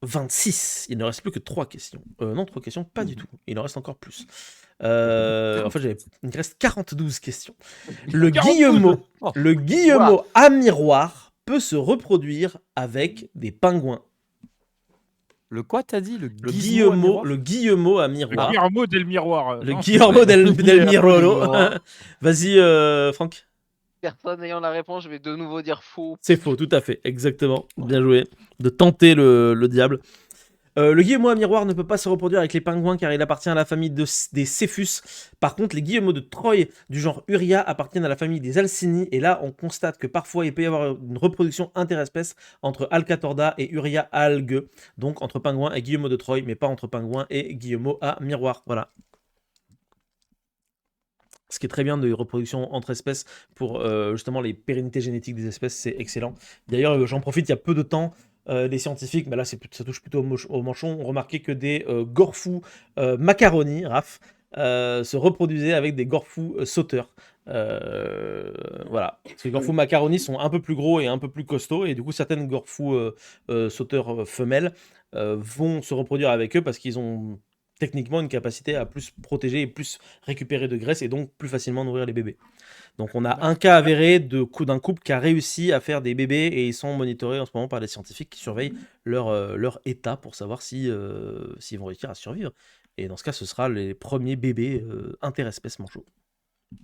26. Il ne reste plus que 3 questions. Non, 3 questions, pas du tout. Il en reste encore plus. En fait, il reste 42 questions. Le 42. Guillemot à miroir peut se reproduire avec des pingouins. Le quoi t'as dit? Le Le Guillemot Guillemot à Le miroir. Guillermo del Miroir. Le non, Guillermo del Mirolo. miroir. Vas-y, Franck. Personne n'ayant la réponse, je vais de nouveau dire faux. C'est faux, tout à fait, exactement. Bien joué. De tenter le diable. Le guillemot à miroir ne peut pas se reproduire avec les pingouins car il appartient à la famille des Cephus. Par contre, les guillemots de Troie du genre Uria appartiennent à la famille des Alcini. Et là, on constate que parfois, il peut y avoir une reproduction interespèce entre Alcatorda et Uria algue. Donc, entre pingouins et guillemots de Troie, mais pas entre pingouins et guillemots à miroir. Voilà. Ce qui est très bien de reproduction entre espèces pour justement les pérennités génétiques des espèces, c'est excellent. D'ailleurs, j'en profite, il y a peu de temps, les scientifiques, mais là ça touche plutôt au manchon, ont remarqué que des gorfous macaroni, Raph, se reproduisaient avec des gorfous sauteurs. Voilà. Parce que les gorfous macaroni sont un peu plus gros et un peu plus costauds, et du coup certaines gorfous sauteurs femelles vont se reproduire avec eux parce qu'ils ont techniquement une capacité à plus protéger et plus récupérer de graisse et donc plus facilement nourrir les bébés. Donc on a un cas avéré d'un couple qui a réussi à faire des bébés et ils sont monitorés en ce moment par des scientifiques qui surveillent leur état pour savoir s'ils vont réussir à survivre. Et dans ce cas, ce sera les premiers bébés interespèces manchots.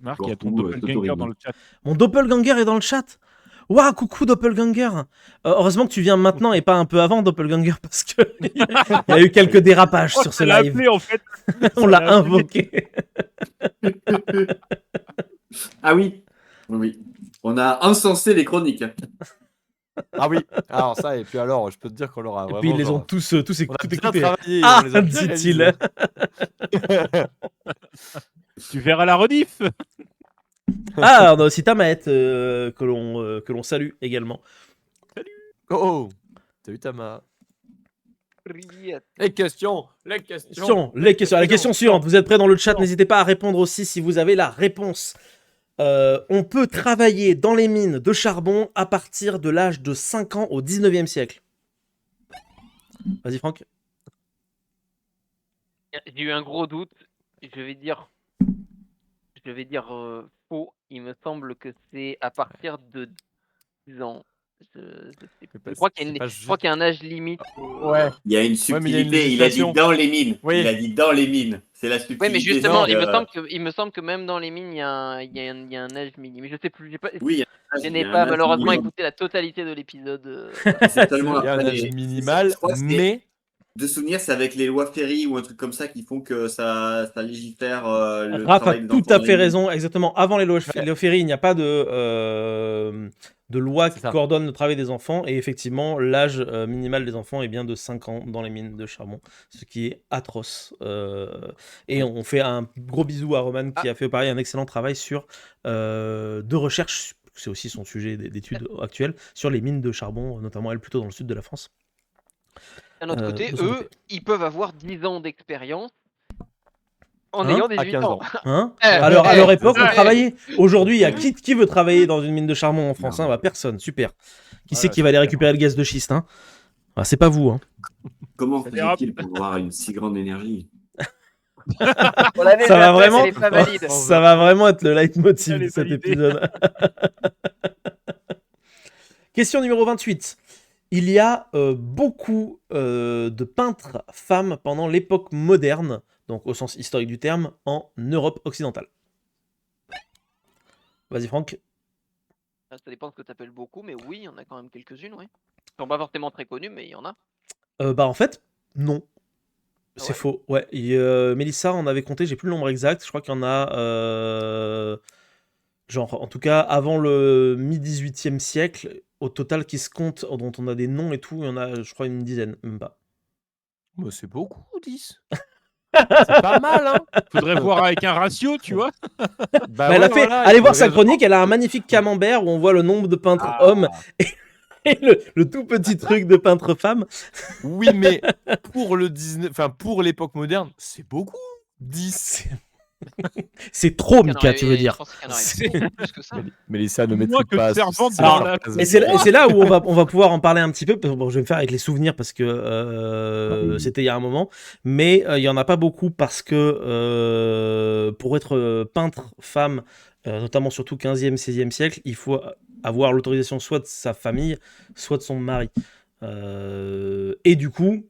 Marc, il y a ton Gorfou, doppelganger Totorino. dans le chat. Mon doppelganger est dans le chat. Waouh, coucou doppelganger. Heureusement que tu viens maintenant et pas un peu avant doppelganger parce que il y a eu quelques dérapages sur ce On l'a live. appelé en fait. On l'a invoqué. Ah oui. Oui. On a encensé les chroniques. Ah oui, alors ça, et puis alors, je peux te dire qu'on l'aura Et vraiment. puis ils les ont genre, tous on a tout bien écoutés. travaillé. Ah, on les a bien dit-il. réalisés. Tu verras la rediff. Ah, on a aussi Tamaet que l'on salue également. Oh, t'as vu Tama? Les questions. La question suivante. Vous êtes prêts dans le chat? N'hésitez pas à répondre aussi si vous avez la réponse. On peut travailler dans les mines de charbon à partir de l'âge de 5 ans au 19e siècle. Vas-y Franck. J'ai eu un gros doute. Je vais dire faux. Il me semble que c'est à partir de 10 ans. Je sais plus. Je crois qu'il y a un âge limite. Ouais. Il y a une Ouais, mais il y a une subtilité. Il a dit législation. dans les mines. Oui. Il a dit dans les mines. C'est la subtilité. Oui, mais justement, donc, il me semble que même dans les mines, il y a un âge minimum. Mais je sais plus. Oui, il y a un âge- Je il y n'ai a un pas âge malheureusement minimum. écouté la totalité de l'épisode. C'est seulement Il y a un après âge les- minimal, je crois que c'est- mais De souvenir, c'est avec les lois Ferry ou un truc comme ça qui font que ça légifère le Raph a travail des tout enfants à dans fait les mines. raison. Exactement. Avant les lois Ferry, il n'y a pas de loi C'est qui ça. coordonne le travail des enfants. Et effectivement, l'âge minimal des enfants est bien de 5 ans dans les mines de charbon, ce qui est atroce. Et on fait un gros bisou à Roman qui a fait pareil un excellent travail sur de recherche. C'est aussi son sujet d'études actuel sur les mines de charbon, notamment elle plutôt dans le sud de la France. D'un autre côté, de son eux, côté. ils peuvent avoir 10 ans d'expérience en Hein ayant à 18 15 ans. ans. Hein Eh, à leur époque, on ouais. travaillait. Aujourd'hui, il y a qui veut travailler dans une mine de charbon en France hein? Bah, personne, super. Qui c'est Voilà, qui va aller super. récupérer le gaz de schiste hein bah, c'est pas vous. Hein. Comment Ça dérape. fait-il pour avoir une si grande énergie? On l'avait Ça va déjà faite, vraiment, elle est pas valide. ça va vraiment être le leitmotiv Elle de est cet validée. épisode. Question numéro 28. Il y a beaucoup de peintres femmes pendant l'époque moderne, donc au sens historique du terme, en Europe occidentale. Vas-y Franck. Ça dépend de ce que tu appelles beaucoup, mais oui, il y en a quand même quelques-unes, oui. Ils sont pas forcément très connues, mais il y en a. Bah en fait, non. Ah C'est ouais faux. Ouais. Mélissa en avait compté, j'ai plus le nombre exact. Je crois qu'il y en a, genre, en tout cas, avant le mi-18e siècle, au total qui se compte, dont on a des noms et tout, il y en a, je crois, une dizaine, même pas. Bah, c'est beaucoup, 10. C'est pas mal, hein. Faudrait voir avec un ratio, tu vois. Bah, Elle ouais, a fait, voilà, allez il voir sa faudrait- chronique, elle a un magnifique camembert où on voit le nombre de peintres Ah. hommes et le tout petit truc de peintres femmes. Oui, mais pour le 19... enfin, pour l'époque moderne, c'est beaucoup. 10. C'est trop, Il y en Mika, aurait- tu veux je dire. pense qu'il y en aurait beaucoup plus que ça. Mélissa ne Moins maîtrise que pas. servante c'est dans leur la- place. Et c'est là où on va pouvoir en parler un petit peu. Bon, je vais me faire avec les souvenirs parce que c'était il y a un moment. Mais il n'y en a pas beaucoup parce que pour être peintre femme, notamment surtout 15e, 16e siècle, il faut avoir l'autorisation soit de sa famille, soit de son mari. Et du coup,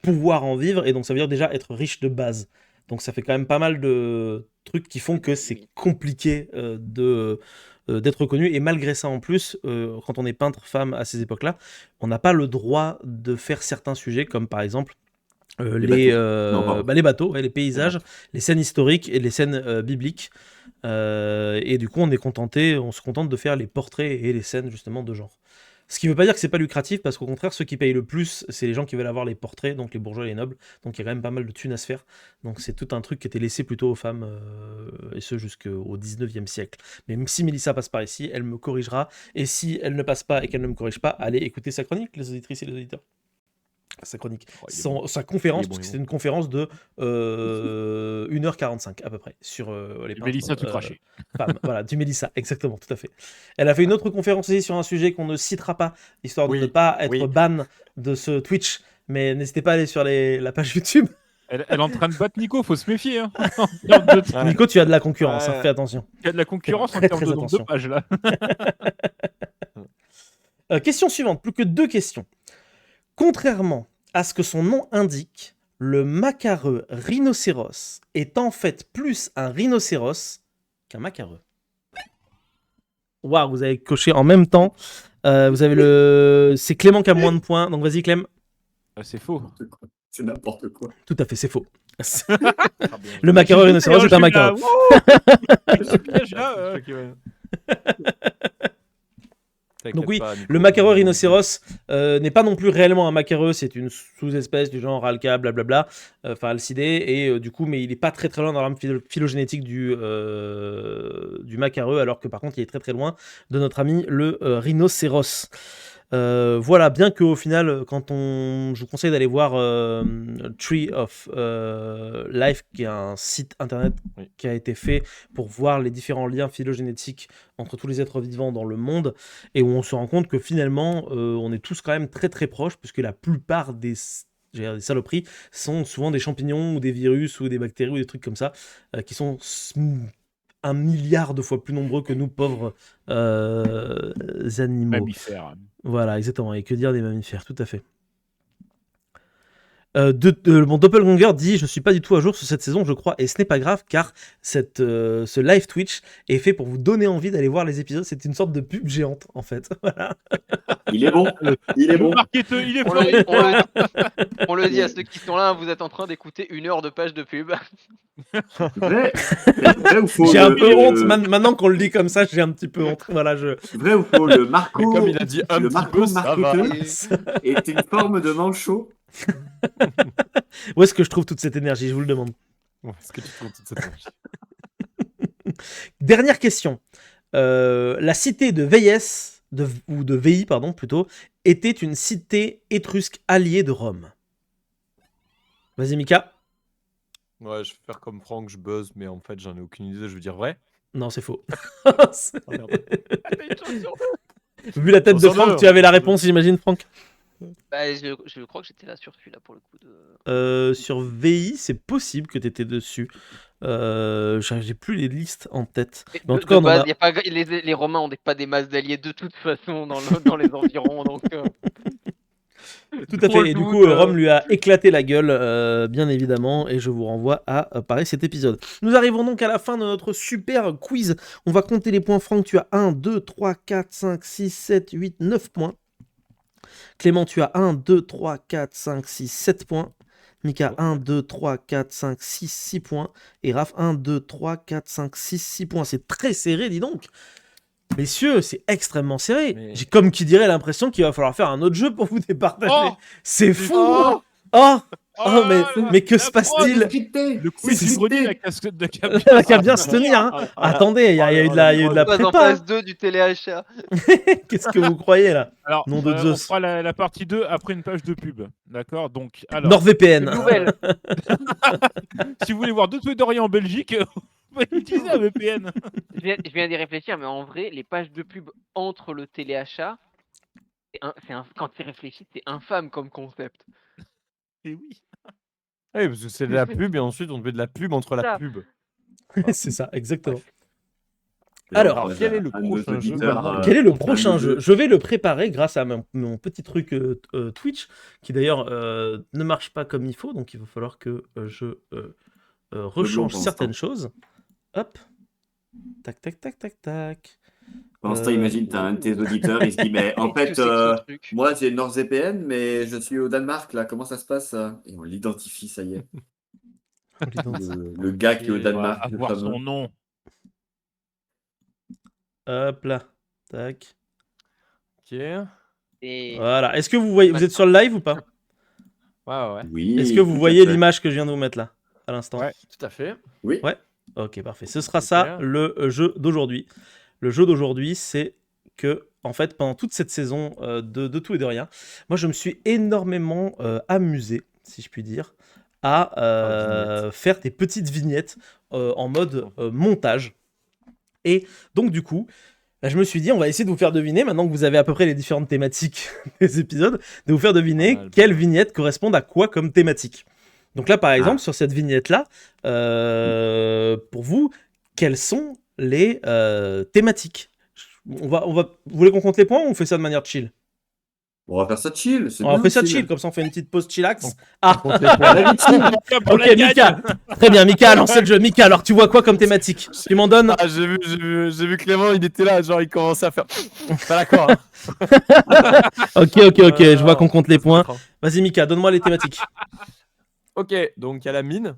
pouvoir en vivre. Et donc, ça veut dire déjà être riche de base. Donc, ça fait quand même pas mal de trucs qui font que c'est Oui. compliqué d'être reconnu. Et malgré ça, en plus, quand on est peintre femme à ces époques-là, on n'a pas le droit de faire certains sujets, comme par exemple Les bateaux. Non, pardon. les bateaux, ouais, les paysages, les scènes historiques et les scènes bibliques. Et du coup, on se contente de faire les portraits et les scènes justement de genre. Ce qui ne veut pas dire que c'est pas lucratif, parce qu'au contraire, ceux qui payent le plus, c'est les gens qui veulent avoir les portraits, donc les bourgeois et les nobles. Donc il y a quand même pas mal de thunes à se faire. Donc c'est tout un truc qui était laissé plutôt aux femmes, et ce jusqu'au 19e siècle. Mais même si Mélissa passe par ici, elle me corrigera. Et si elle ne passe pas et qu'elle ne me corrige pas, allez écouter sa chronique, les auditrices et les auditeurs. Sa chronique. Oh, il est bon. Sa conférence, Il est bon, parce que il est c'était une conférence de 1h45 à peu près sur les peintres. Mélissa tout craché. Femmes. Voilà, du Mélissa, exactement, tout à fait. Elle a fait une autre conférence aussi sur un sujet qu'on ne citera pas, histoire de Oui, ne pas être oui. ban de ce Twitch, mais n'hésitez pas à aller sur la page YouTube. Elle est en train de battre Nico, faut se méfier. Hein. En termes de- Ouais. Nico, tu as de la concurrence, hein, Ouais. fais attention. Il y a de la concurrence en Très, termes très de nombre de attention. pages là. Question suivante, plus que 2 questions. Contrairement à ce que son nom indique, le macareux rhinocéros est en fait plus un rhinocéros qu'un macareux. Waouh, vous avez coché en même temps. Vous avez c'est Clément qui a moins de points, donc vas-y Clem. C'est faux. C'est n'importe quoi. Tout à fait, c'est faux. Le macareux rhinocéros est un macareux. Donc oui, le macareux rhinocéros n'est pas non plus réellement un macareux, c'est une sous-espèce du genre Alca, blablabla, enfin Alcidé, et du coup, mais il n'est pas très très loin dans l'arbre phylogénétique du macareux, alors que par contre, il est très très loin de notre ami le rhinocéros. Voilà, bien qu'au final, je vous conseille d'aller voir Tree of Life, qui est un site internet Oui. qui a été fait pour voir les différents liens phylogénétiques entre tous les êtres vivants dans le monde, et où on se rend compte que finalement, on est tous quand même très très proches, puisque la plupart des saloperies sont souvent des champignons ou des virus ou des bactéries ou des trucs comme ça, qui sont 1 milliard de fois plus nombreux que nous, pauvres animaux. Mammifère. Voilà, exactement. Et que dire des mammifères, tout à fait. Mon doppelganger dit: je suis pas du tout à jour sur cette saison, je crois, et ce n'est pas grave, car ce live Twitch est fait pour vous donner envie d'aller voir les épisodes. C'est une sorte de pub géante, en fait. Voilà. Il est bon. Il est Le bon. marketeur, il est On fort. on le dit à ceux qui sont là, vous êtes en train d'écouter 1 heure de page de pub. Vrai, vrai ou faux J'ai un le- peu le- honte. Maintenant qu'on le dit comme ça, j'ai un petit peu honte. Voilà, Vrai ou faux, le Marco, Mais comme il a dit un le petit Marco peu, ça va. marketeur est une forme de manchot. Où est-ce que je trouve toute cette énergie? Je vous le demande. Est-ce que tu trouves toute cette énergie? Dernière question. La cité de Veïes, ou de Veii, pardon, plutôt, était une cité étrusque alliée de Rome. Vas-y, Mika. Ouais, je vais faire comme Franck, je buzz, mais en fait, j'en ai aucune idée, je veux dire vrai. Non, c'est faux. C'est- Ah, merde. Vu la tête de Sur Franck, deux, tu avais la sur deux. réponse, j'imagine, Franck. Bah, je crois que j'étais là sur celui-là pour le coup de. Sur VI, c'est possible que tu étais dessus. J'ai plus les listes en tête. Mais en tout cas, on en base, a... y a pas, les Romains ont pas des masses d'alliés de toute façon dans les environs, donc. Tout à Pour fait. le Et du doute, coup, Rome lui a éclaté la gueule, bien évidemment. Et je vous renvoie à pareil cet épisode. Nous arrivons donc à la fin de notre super quiz. On va compter les points. Franck, tu as 1, 2, 3, 4, 5, 6, 7, 8, 9 points. Clément, tu as 1, 2, 3, 4, 5, 6, 7 points. Mika, 1, 2, 3, 4, 5, 6, 6 points. Et Raph, 1, 2, 3, 4, 5, 6, 6 points. C'est très serré, dis donc. Messieurs, c'est extrêmement serré. Mais- J'ai comme qui dirait l'impression qu'il va falloir faire un autre jeu pour vous départager. Oh C'est fou. Oh Oh, Oh oh, là là, mais que la se prod, passe-t-il? Scripté. Le quiz C'est du grenier, scripté. la casquette de Cap. Il a bien se tenir. Hein. Attendez, il y a eu de la Pas en prépa. phase 2 du téléachat. Qu'est-ce que vous croyez là? Alors, Nom de on Zeus. fera la partie 2 après une page de pub. D'accord? Donc, alors, NordVPN. Nouvelle. si vous voulez voir deux trucs d'Orient en Belgique, vous pouvez utiliser un VPN. Je viens d'y réfléchir, mais en vrai, les pages de pub entre le téléachat, quand tu réfléchis, c'est infâme comme concept. Et oui. Oui, parce que c'est de la pub et ensuite on te met de la pub entre la Ça. pub. C'est ça, exactement. Alors, Alors, quel est le un de nos prochain jeu, auditeurs, Bernard Quel est le un prochain de jeu? deux. Je vais le préparer grâce à mon petit truc Twitch, qui d'ailleurs ne marche pas comme il faut, donc il va falloir que je rechange pour certaines l'instant. choses. Hop. Tac, tac, tac, tac, tac. Pendant ce temps, imagine, t'as un de tes auditeurs, il se dit, mais en Qu'est-ce que fait, c'est que ce truc moi j'ai NordVPN, mais je suis au Danemark, là, comment ça se passe? Et on l'identifie, ça y est. On l'identifie. Le gars qui est au On va Danemark. le avoir fameux. son nom. Hop là. Tac. Ok. Ouais, Et Voilà. Est-ce que vous voyez, vous êtes sur le live ou pas? ouais, Oui. Est-ce que vous tout à voyez fait. l'image que je viens de vous mettre là, à l'instant? Ouais. tout à fait. Oui. Ouais. Ok, parfait. Ce sera ça Super. le jeu d'aujourd'hui. Le jeu d'aujourd'hui, c'est que, en fait, pendant toute cette saison de tout et de rien, moi, je me suis énormément amusé, si je puis dire, à faire des petites vignettes en mode montage. Et donc, du coup, là, je me suis dit, on va essayer de vous faire deviner, maintenant que vous avez à peu près les différentes thématiques des épisodes, de vous faire deviner Pas mal, quelles pas mal. vignettes correspondent à quoi comme thématique. Donc là, par exemple, sur cette vignette-là, pour vous, quelles sont les thématiques? Vous voulez qu'on compte les points ou on fait ça de manière chill? On va faire ça chill. c'est On bien, fait ça chill, comme ça on fait une petite pause chillax. Ah, On a dit chill. Pour ok, la gagne. Mika. Très bien, Mika, lancez le jeu. Mika, alors tu vois quoi comme thématique? Tu m'en donnes? Ah, j'ai vu Clément, il était là, genre il commençait à faire. Pas d'accord. Hein. Ok, je vois qu'on Non, compte les ça se points. comprend. Vas-y, Mika, donne-moi les thématiques. Ok, donc il y a la mine.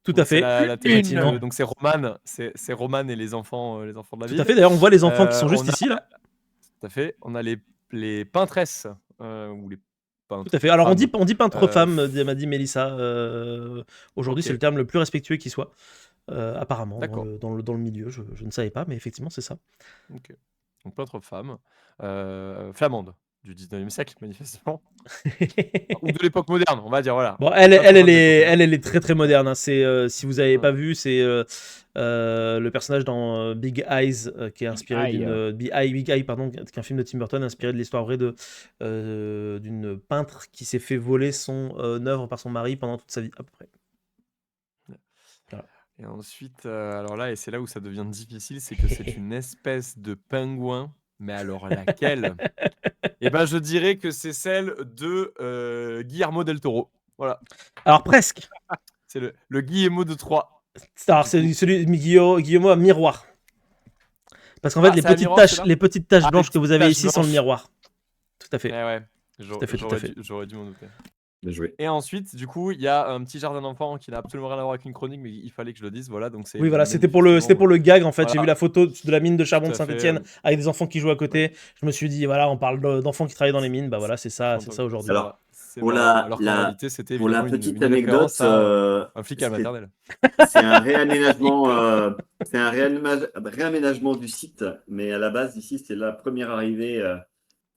Tout Donc, à c'est fait. La thématique, Effectivement. donc c'est Roman, c'est Roman et les enfants de la Tout ville. à fait. D'ailleurs, on voit les enfants qui sont juste on a- ici, là. Tout à fait. On a les peintresses ou les peintres. Tout à fait. Alors, on femmes. dit peintre Euh, femme, m'a dit Mélissa. Aujourd'hui, Ok. c'est le terme le plus respectueux qui soit. Apparemment, D'accord. dans le milieu. Je ne savais pas, mais effectivement, c'est ça. Ok. Donc peintre femme. Flamande. du 19e siècle, manifestement. Ou de l'époque moderne, on va dire, voilà. Bon, elle Pas trop mal de choses, est très très moderne, hein. C'est, si vous avez Ouais. pas vu, c'est le personnage dans Big Eyes qui est inspiré Eye. d'une Big Eye, pardon, qui est un film de Tim Burton inspiré de l'histoire vraie d'une peintre qui s'est fait voler son œuvre par son mari pendant toute sa vie à peu près. Et ensuite, alors là, et c'est là où ça devient difficile, c'est que c'est une espèce de pingouin, mais alors laquelle? Eh ben, je dirais que c'est celle de Guillermo del Toro. Voilà, Alors presque. c'est le Guillermo de Troyes. Alors Du c'est coup. celui de Guillermo à miroir. Parce qu'en fait, Ah, c'est à miroir, celui-là? les petites taches Ah, les blanches que vous petites avez taches ici sont le blanches. miroir. Tout à Eh fait. ouais, à fait, tout à fait. j'aurais dû m'en douter. Bien joué. Et ensuite, du coup, il y a un petit jardin d'enfants qui n'a absolument rien à voir avec une chronique, mais il fallait que je le dise. Voilà, donc c'est Oui, voilà, c'était pour le gag en fait. J'ai Voilà. vu la photo de la mine de charbon Tout de à fait. Saint-Etienne avec des enfants qui jouent à côté. Je me suis dit, voilà, on parle d'enfants qui travaillent dans les mines. Bah voilà, c'est ça aujourd'hui. Alors, c'est pour marrant, la- alors qu'en la- réalité, c'était Pour la évidemment petite une anecdote, référence à un flic à la c'est- maternelle. c'est un réaménagement, c'est un réaménagement du site, mais à la base ici c'est la première arrivée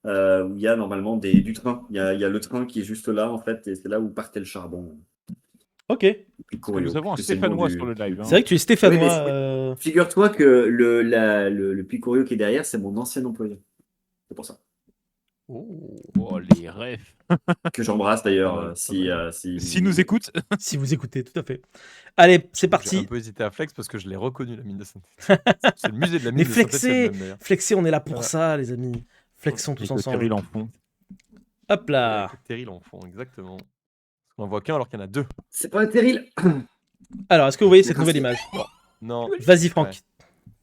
où il y a normalement du train. Il y a le train qui est juste là en fait, et c'est là où partait le charbon. Ok. Puis Parce que nous avons un c'est le nom Stéphanois du- sur le live. hein. C'est vrai que tu es Stéphanois. Oui, mais Figure-toi que le Picorio qui est derrière, c'est mon ancien employeur. C'est pour ça. Oh, les refs. Que j'embrasse d'ailleurs, Pas mal, S'il nous écoute, Si vous écoutez, tout à fait. Allez, c'est J'ai un parti. peu hésité à flex parce que je l'ai reconnu, la mine de Saint-Étienne. C'est le musée de la mine Mais de Saint-Étienne, flexer, même, d'ailleurs. flexer, on est là pour Voilà. ça, les amis. Flexons tous les ensemble. Terry l'en font. Hop là. Avec Terry l'enfant, exactement. On en voit qu'un alors qu'il y en a deux. C'est pas terrible. Alors, est-ce que vous voyez cette Merci. nouvelle image? Non. Vas-y, Franck. Ouais.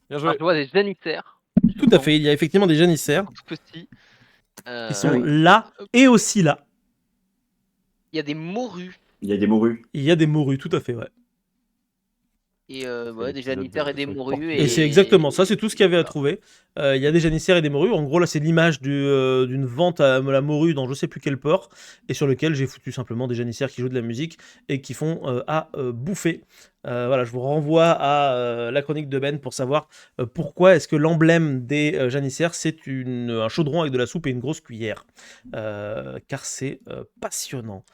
Bien Alors, joué. je vois des janissaires. Tout à fait. Il y a effectivement des janissaires. Tout petits. Ils sont oui. là et aussi là. Il y a des morues Il y a des morues. Il y a des morues, tout à fait, ouais. et ouais, des l'épisode janissaires et des sur le morues. portrait. Et c'est exactement ça, c'est tout ce qu'il y avait à voilà. trouver. Il y a des janissaires et des morues. En gros, là, c'est l'image d'une vente à la morue dans je sais plus quel port, et sur lequel j'ai foutu simplement des janissaires qui jouent de la musique et qui font à bouffer. Voilà, je vous renvoie à la chronique de Ben pour savoir pourquoi est-ce que l'emblème des janissaires, c'est un chaudron avec de la soupe et une grosse cuillère. Car c'est passionnant.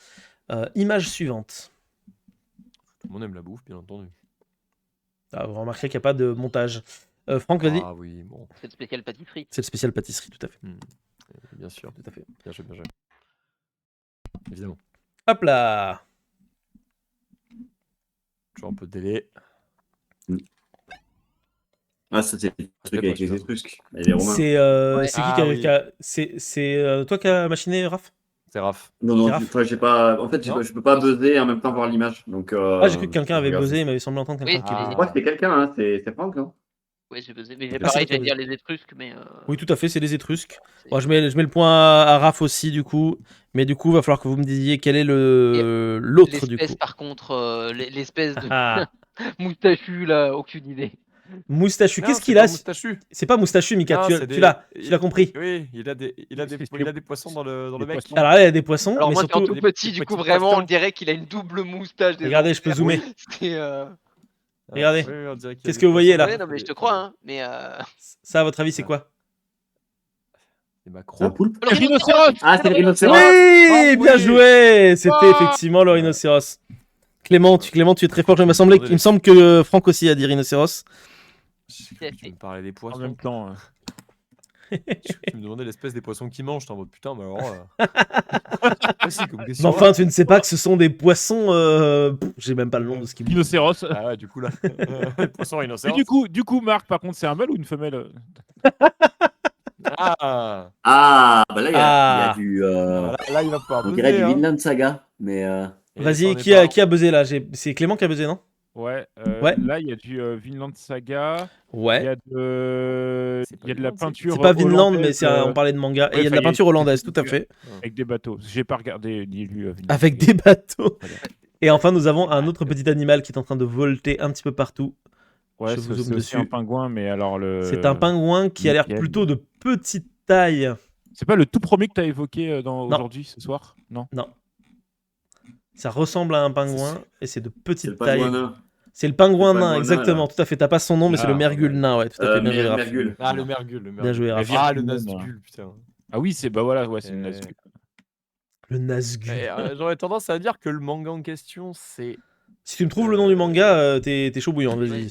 Image suivante. Tout le monde aime la bouffe, bien entendu. Ah, vous remarquerez qu'il n'y a pas de montage. Franck, vas-y. Ah oui, bon, C'est le spécial pâtisserie. C'est le spécial pâtisserie, tout à fait. bien sûr. Tout à fait. Bien joué, bien joué. Évidemment. Hop là. Toujours un peu de délai. Ah, ça c'est le truc pas, avec les celui-là. Étrusques et les Romains. C'est qui Ah, qui a, oui. qui a- c'est toi qui as machiné, Raph? C'est Raph. Non, Girafe. toi, j'ai pas. En fait, Non. je peux pas buzzer et en même temps voir l'image. Donc. Ah, j'ai cru que quelqu'un avait regarde. buzzé, il m'avait semblé entendre quelqu'un Oui, qui ah. Je crois que c'est quelqu'un, hein. C'est Franck, non? Ouais, j'ai buzzé. Mais Merci, pareil, toi, j'allais dire les Étrusques, mais. Oui, tout à fait, c'est les Étrusques. c'est- Bon, je mets le point à Raph aussi, du coup. Mais du coup, il va falloir que vous me disiez quel est l'autre, du L'espèce, coup. par contre, l'espèce de Ah, moustachu, là, aucune idée. Moustachu, Non, qu'est-ce c'est qu'il pas a? Moustachu. C'est pas Moustachu, Mika, Non, tu c'est tu l'as compris. Oui, il a des poissons dans le Des bec. poissons. Alors là, il y a des poissons, Alors mais moi, c'est en surtout, tout petit, des du coup, petits vraiment, pastons. on dirait qu'il a une double moustache. des regardez, je peux enfers. zoomer. C'est, Regardez. Oui, on dirait qu'il y a Qu'est-ce des que vous voyez, poissons. là? Ouais, non, mais je te crois, hein. Mais. Ça, à votre avis, c'est quoi? C'est C'est un Macron. poulpe? Le rhinocéros. Ah, c'est le rhinocéros! Oui, bien oui. joué. C'était Ah. effectivement le rhinocéros. Clément, tu es très fort. Il me semble que Franck aussi a dit rhinocéros. Tu me parlais des En poissons. même temps, Tu me demandais l'espèce des poissons qui mangent. T'es en mode putain, mais alors. Facile comme Mais question. enfin, tu ne sais pas que ce sont des poissons. J'ai même pas le nom de ce qu'ils mangent. rhinocéros. Ah ouais, du coup là. Poisson Et rhinocéros. du coup, Marc, par contre, c'est un mâle ou une femelle? Ah Ah, bah là, il y a Ah. du. Là, il va pouvoir On dirait buzzer, du hein. Vinland Saga, mais. Et Vas-y, ça en est qui a buzzé là? C'est Clément qui a buzzé, non? Ouais, Ouais. là, il y a du Vinland Saga. Il y Ouais. a de, C'est pas il y a de la Vinland, c'est- peinture. C'est pas Vinland, mais hollandaise, on parlait de manga. Et il y a de enfin, la il y a- peinture hollandaise, tout à fait. avec des bateaux. J'ai pas regardé ni lu. Vinland Avec Saga. des bateaux. Voilà. Et enfin, nous avons un autre petit animal qui est en train de volter un petit peu partout. Ouais, Je c'est vous zoome c'est aussi dessus. un pingouin, mais alors le. C'est un pingouin qui a l'air nickel. plutôt de petite taille. C'est pas le tout premier que tu as évoqué Non. aujourd'hui, ce soir? Non. Non. Ça ressemble à un pingouin C'est- et c'est de C'est petite le pingouin taille. nain. C'est le pingouin Le nain, pingouin exactement. nain, Tout à fait. T'as pas son nom, mais c'est le Ah, mergule nain. Ouais, tout à fait. Bien joué, Raph. Mergule. Ah, le mergule. Bien joué, Raph. Ah, le Virgule, Nazgul, putain. Ah oui, c'est bah voilà, ouais, c'est une Euh, Nazgûl. Le Nazgûl. Et, j'aurais tendance à dire que le manga en question, c'est. Si tu me trouves le nom du manga, t'es chaud bouillant, vas-y. Ouais.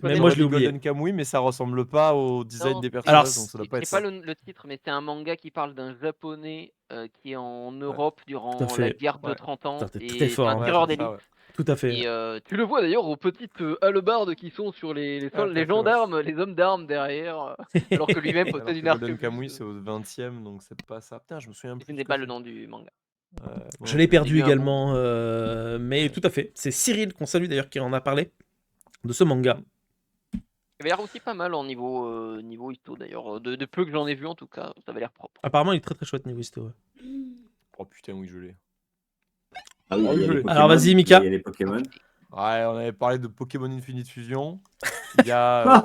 Même moi, je l'ai Golden oublié. Kamui, mais ça ressemble pas au design Non, des c'est- personnages, Alors, donc ça doit J'ai pas être pas ça. le titre, mais c'est un manga qui parle d'un japonais qui est en Europe Tout à durant la fait. guerre de Ouais. 30 ans. Putain, t'es Et très c'est fort, un hein. Ouais, tireur c'est ça, d'élite. ouais. Tout à fait. Et tu le vois d'ailleurs aux petites hallebardes qui sont sur les Ah, tout à fait, gendarmes, les hommes d'armes derrière, alors que lui-même Alors possède que une Golden arquebuse. Kamui, c'est au 20e, donc c'est pas ça. Putain, je me souviens Je plus. ne sais pas le nom du manga. Je l'ai perdu lu un bout. également, mais tout à fait. C'est Cyril qu'on salue d'ailleurs qui en a parlé de ce manga. Il avait l'air aussi pas mal en niveau histo d'ailleurs. De peu que j'en ai vu en tout cas, ça avait l'air propre. Apparemment, il est très très chouette niveau histoire. Oh putain, oui, je l'ai. Ah oui, Oh, il y a je les l'ai. Pokémon, Alors, vas-y, Mika. Il y a les Pokémon. Ouais, on avait parlé de Pokémon Infinite Fusion. Il y a.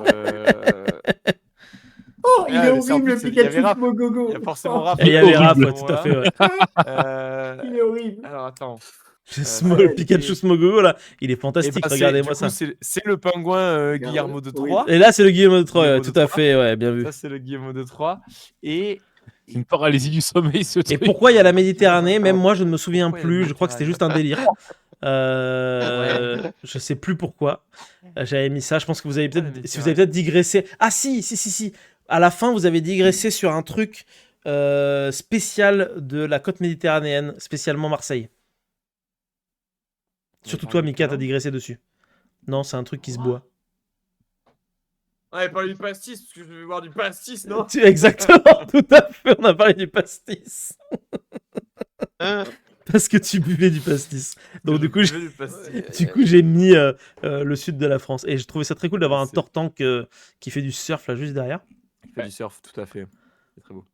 Oh, il Ah, est mais c'est en horrible, plus, le il y avait Pikachu Raph. Mogogo. Il y a forcément Raph. Et il y avait Raph, à ouais, ce tout à fait, ouais. moment-là. Il est horrible. Alors attends. Le Pikachu Smogogo, là, il est Eh fantastique, ben, regardez-moi du coup, ça. c'est le pingouin Guillermo de Oui. Troyes. Et là, c'est le Guillermo de Troyes, Guillermo tout de à Troyes. fait, ouais, bien vu. Ça, c'est le Guillermo de Troyes. Et. C'est une paralysie du sommeil, ce Et truc. pourquoi il y a la Méditerranée? Même moi, je ne me souviens Pourquoi il y a la plus. Je crois que c'était juste un délire. Je sais plus pourquoi. J'avais mis ça. Je pense que vous avez Pourquoi la peut-être, si vous avez peut-être digressé. Ah si. À la fin, vous avez digressé sur un truc spécial de la côte méditerranéenne, spécialement Marseille. Surtout toi, Mika, t'as digressé dessus. Non, c'est un truc qui se boit. On avait parlé du pastis, parce que je vais boire du pastis, non? Exactement, tout à fait. On a parlé du pastis. Parce que tu buvais du pastis. Donc du coup, j'ai mis le sud de la France. Et je trouvais ça très cool d'avoir un Tortank qui fait du surf là juste derrière. Il fait du surf, tout à fait. C'est très beau.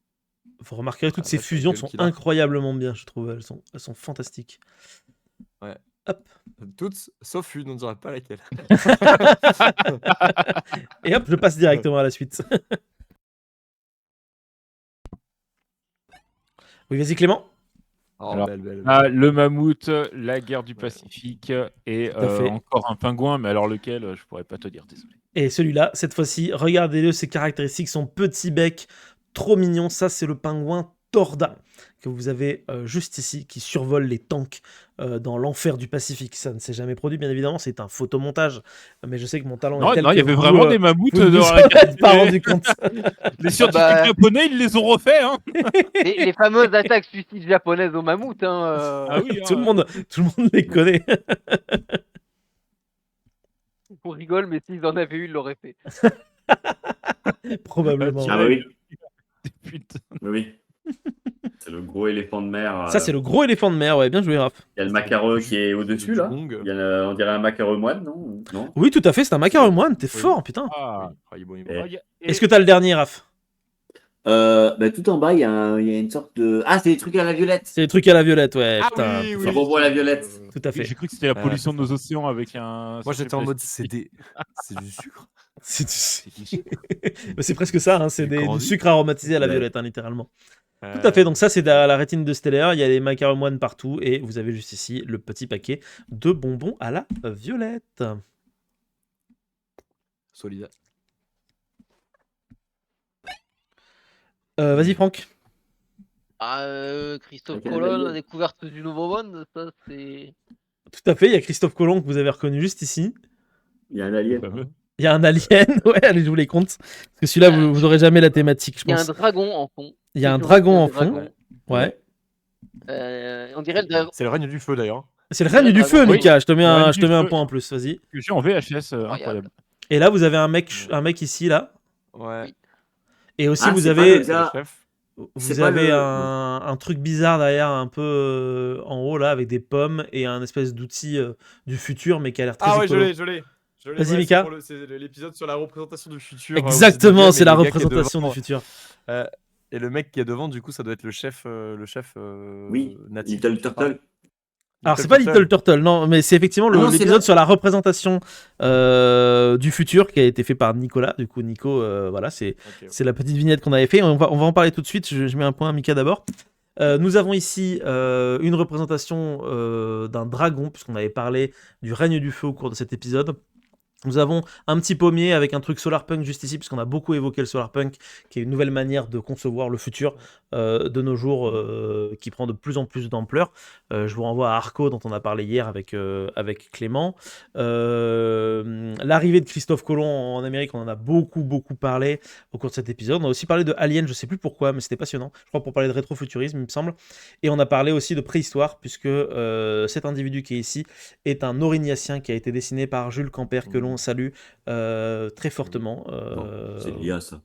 Vous remarquerez, toutes Ah, ces bah, fusions c'est sont qu'il a. incroyablement bien, je trouve. Elles sont fantastiques. Ouais. Hop. Toutes, sauf une, on ne dira pas laquelle. Et hop, je passe directement à la suite. Oui, vas-y Clément. Oh, Alors, belle. Ah, le mammouth, la guerre du Pacifique et à fait. encore un pingouin, mais alors lequel, je pourrais pas te dire, désolé. Et celui-là, cette fois-ci, regardez-le, ses caractéristiques, son petit bec, trop mignon. Ça, c'est le pingouin Torda que vous avez juste ici, qui survole les tanks dans l'enfer du Pacifique. Ça ne s'est jamais produit, bien évidemment, c'est un photomontage, mais je sais que mon talent Non, est tel non, il y que avait vous, vraiment des mammouths vous ne dans vous la en êtes pas rendu compte. Les scientifiques bah. japonais, ils les ont refaits, hein. Les fameuses attaques suicides japonaises au mammouth. Ah oui, tout le monde les connaît. On rigole, mais s'ils en avaient eu, ils l'auraient fait. Probablement. Ah bah oui, Putain. oui. C'est le gros éléphant de mer. Ça, c'est le gros éléphant de mer, ouais, bien joué, Raph. Il y a le macareux qui est au-dessus, là. Il y a on dirait un macareux moine, non? Non. Oui, tout à fait, c'est un macaron moine, t'es Oui. fort, putain. Ah. Il est bon. Et- Est-ce que t'as le dernier, Raph? Bah, tout en bas, il y a une sorte de. Ah, c'est des trucs à la violette. C'est les trucs à la violette, ouais, Ah putain. oui, Ça renvoie à la violette. Tout à fait. J'ai cru que c'était la pollution c'est de nos océans avec un. Moi, j'étais en mode, plastique. c'est du sucre. C'est Mais c'est presque ça, hein, c'est Du du grandi. sucre aromatisé à la Ouais. violette, hein, littéralement. Tout à fait, donc ça c'est à la rétine de Stellaire, il y a les macarons moines partout, et vous avez juste ici le petit paquet de bonbons à la violette. Solide. Vas-y Franck. Christophe Avec un Colomb, alien. la découverte du nouveau monde, ça c'est. Tout à fait, il y a Christophe Colomb que vous avez reconnu juste ici. Il y a un alien. Fameux. Il y a un alien, ouais, allez, je vous les compte. Parce que celui-là, vous n'aurez jamais la thématique, je Il y a un pense. dragon en fond. Il y a un Quelque chose dragon en de fond. dragon. Ouais. On dirait le dragon. C'est le règne du feu d'ailleurs. C'est le règne du feu, Oui. Mika, je te mets Le un, règne je te du mets un feu. point en plus, vas-y. Que j'ai en VHS, incroyable. Et là, vous avez un mec ici, là. Ouais. Et aussi, Ah, vous c'est pas avez... le C'est le gars. chef. C'est Vous pas avez le- un truc bizarre derrière, un peu en haut là, avec des pommes et un espèce d'outil du futur, mais qui a l'air très Ah ouais, écolo. je l'ai. Vas-y, Mika. C'est l'épisode sur la représentation du futur. Exactement, où c'est la le gars qui est représentation devant, du futur. Et le mec qui est devant, du coup, ça doit être le chef Oui, natif. Little Turtle. Alors, c'est pas Little Turtle, non, mais c'est effectivement Ah non, c'est l'épisode là. sur la représentation du futur qui a été fait par Nicolas. Du coup, Nico, voilà, c'est la petite vignette qu'on avait fait. On va en parler tout de suite. Je mets un point à Mika d'abord. Nous avons ici une représentation d'un dragon, puisqu'on avait parlé du règne du feu au cours de cet épisode. Nous avons un petit pommier avec un truc solarpunk juste ici, puisqu'on a beaucoup évoqué le solarpunk, qui est une nouvelle manière de concevoir le futur de nos jours, qui prend de plus en plus d'ampleur. Je vous renvoie à Arco, dont on a parlé hier avec Clément. L'arrivée de Christophe Colomb en Amérique, on en a beaucoup parlé au cours de cet épisode. On a aussi parlé de Alien, je sais plus pourquoi, mais c'était passionnant. Je crois pour parler de rétrofuturisme, il me semble. Et on a parlé aussi de préhistoire, puisque cet individu qui est ici est un Aurignacien qui a été dessiné par Jules Camper, que l'on salue très fortement. Non, c'est l'IA, ça.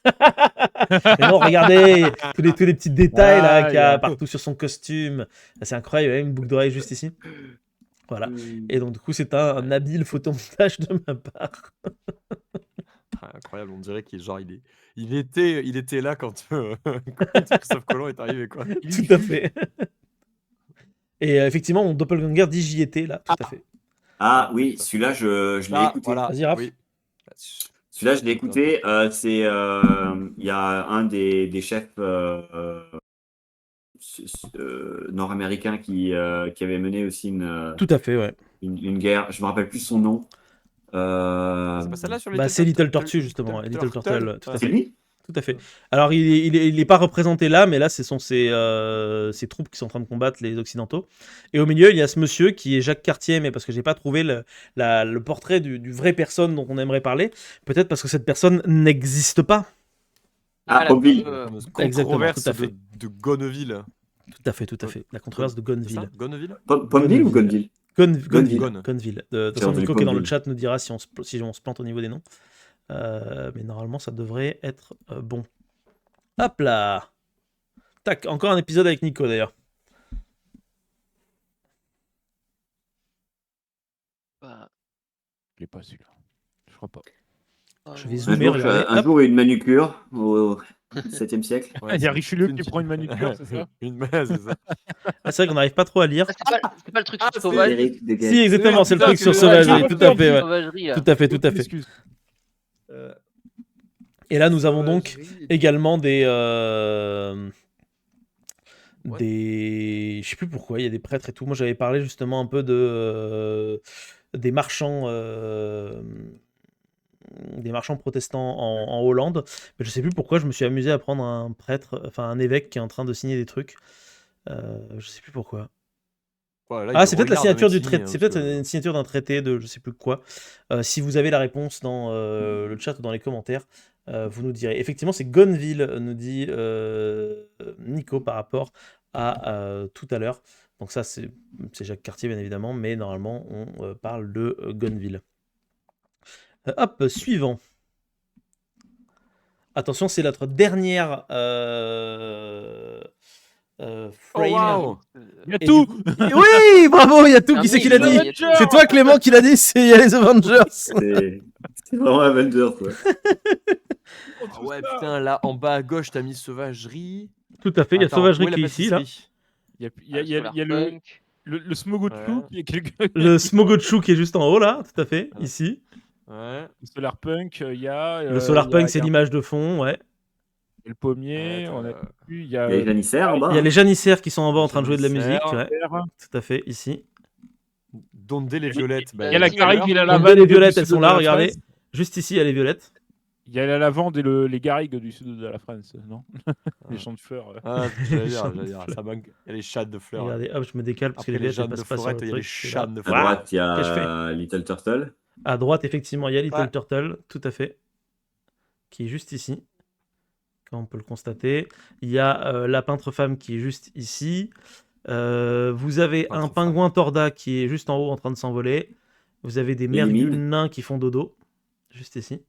Mais non, regardez tous les petits détails là qu'il y a Yeah. partout sur son costume. C'est incroyable, il y a une boucle d'oreille juste ici. Voilà. Et donc du coup, c'est un habile photomontage de ma part. Ah, incroyable, on dirait il était là quand Christophe Colomb est arrivé, quoi. Tout à fait. Et effectivement, mon doppelganger dit j'y étais là, tout à fait. Ah oui, celui-là, je l'ai Ah, écouté. voilà. Vas-y, Raph. Oui. Celui-là, je l'ai écouté. Il y a un des chefs nord-américains qui avait mené aussi Tout à fait, ouais. une guerre. Je me rappelle plus son nom. C'est pas celle-là sur les Bah, c'est Little Tortue, justement. ouais, Little Turtle, tout à C'est fait. lui? Tout à fait. Alors, il est pas représenté là, mais là, ce sont ses troupes qui sont en train de combattre les Occidentaux. Et au milieu, il y a ce monsieur qui est Jacques Cartier, mais parce que j'ai pas trouvé le portrait du vrai personne dont on aimerait parler. Peut-être parce que cette personne n'existe pas. Ah, la Pompil. fameuse, Exactement, Controverse tout à fait. de Gonneville. Tout à fait, tout à fait. La controverse de C'est ça Gonneville. Gonneville Pompil ou Gonville? Gonneville. Gonne. Gonneville. De toute J'ai façon, entendu Nico qui est dans le Gonville. chat nous dira si on se plante au niveau des noms. Mais normalement, ça devrait être bon. Hop là. Tac, encore un épisode avec Nico d'ailleurs. bah, Je l'ai pas celui-là. Je crois pas. Je vais ouais. zoomer, regardez. Un Hop. jour, une manucure au 7e siècle. Ouais, Il y a c'est Richelieu une qui petite- prend une manucure, c'est ça? C'est ça. Ah, c'est vrai qu'on n'arrive pas trop à lire. Ah, c'est pas le truc Ah, sur c'est Sauvage. Eric Deguet. Si, exactement, c'est le putain, truc c'est sur le- Sauvagerie, ouais, tout à fait, ouais. Sauvagerie, là. Tout à fait, tout à fait. Excuse. Et là, nous avons donc Sauvagerie. également des... What Je sais plus pourquoi, il y a des prêtres et tout. Moi, j'avais parlé justement un peu des marchands... des marchands protestants en Hollande, mais je sais plus pourquoi je me suis amusé à prendre un prêtre, enfin un évêque qui est en train de signer des trucs. Je sais plus pourquoi. Ouais, là, Ah, il c'est peut-être la regarde un signature mec du signer, traité. hein, C'est parce peut-être que- une signature d'un traité de je sais plus quoi. Si vous avez la réponse dans le chat ou dans les commentaires, vous nous direz. Effectivement, c'est Gonneville, nous dit Nico par rapport à tout à l'heure. Donc ça, c'est Jacques Cartier, bien évidemment, mais normalement, on parle de Gonneville. Hop, suivant. Attention, c'est notre dernière Oh, frame. waouh. Il y a Et tout! Oui, bravo, il y a tout. Ah Qui c'est oui, qui l'a bah, dit il y a tout. C'est toi, Clément, qui l'a dit. Il y a les Avengers. C'est vraiment Avengers, quoi. Ah ouais, putain, là, en bas à gauche, t'as mis Sauvagerie. Tout à fait, il y a Attends, Sauvagerie où est la qui est ici, là. pâtisserie Il y a le Solarpunk. Smogochou Ouais. qui est quelque... Le Smogochou qui est juste en haut, là, tout à fait, Ouais. ici. Ouais. Solarpunk, il y a... Le Solarpunk, c'est il y a l'image de fond, ouais. le pommier, Attends, on a vu, il y a... Il y a les janissaires en bas. Il y a les janissaires qui sont en bas en train de jouer de la musique, Janissaires. ouais. Tout à fait, ici. Dondé les violettes. Il y a la carrière. garrigue et la Donc, lavande les du violettes, sud elles sont de là, la regardez. France. Juste ici, il y a les violettes. Il y a la lavande et les garrigues du sud de la France, non? Les champs de fleurs. Ah, j'allais Champs de dire, ça manque. Il y a les chats de fleurs. Regardez, hop, je me décale parce que Après les les violettes, elles Jeanne de passent pas sur Florette, le il y a les truc. c'est chats là. de À Florette. droite, il y Qu'est-ce que je a Little Turtle. À droite, effectivement, il y a Little Ouais. Turtle, tout à fait, qui est juste ici, comme on peut le constater. Il y a la peintre femme qui est juste ici. Vous avez un Peintre pingouin torda qui est juste en haut en train de s'envoler. Vous avez des Élimine. mergules nains qui font dodo, juste ici.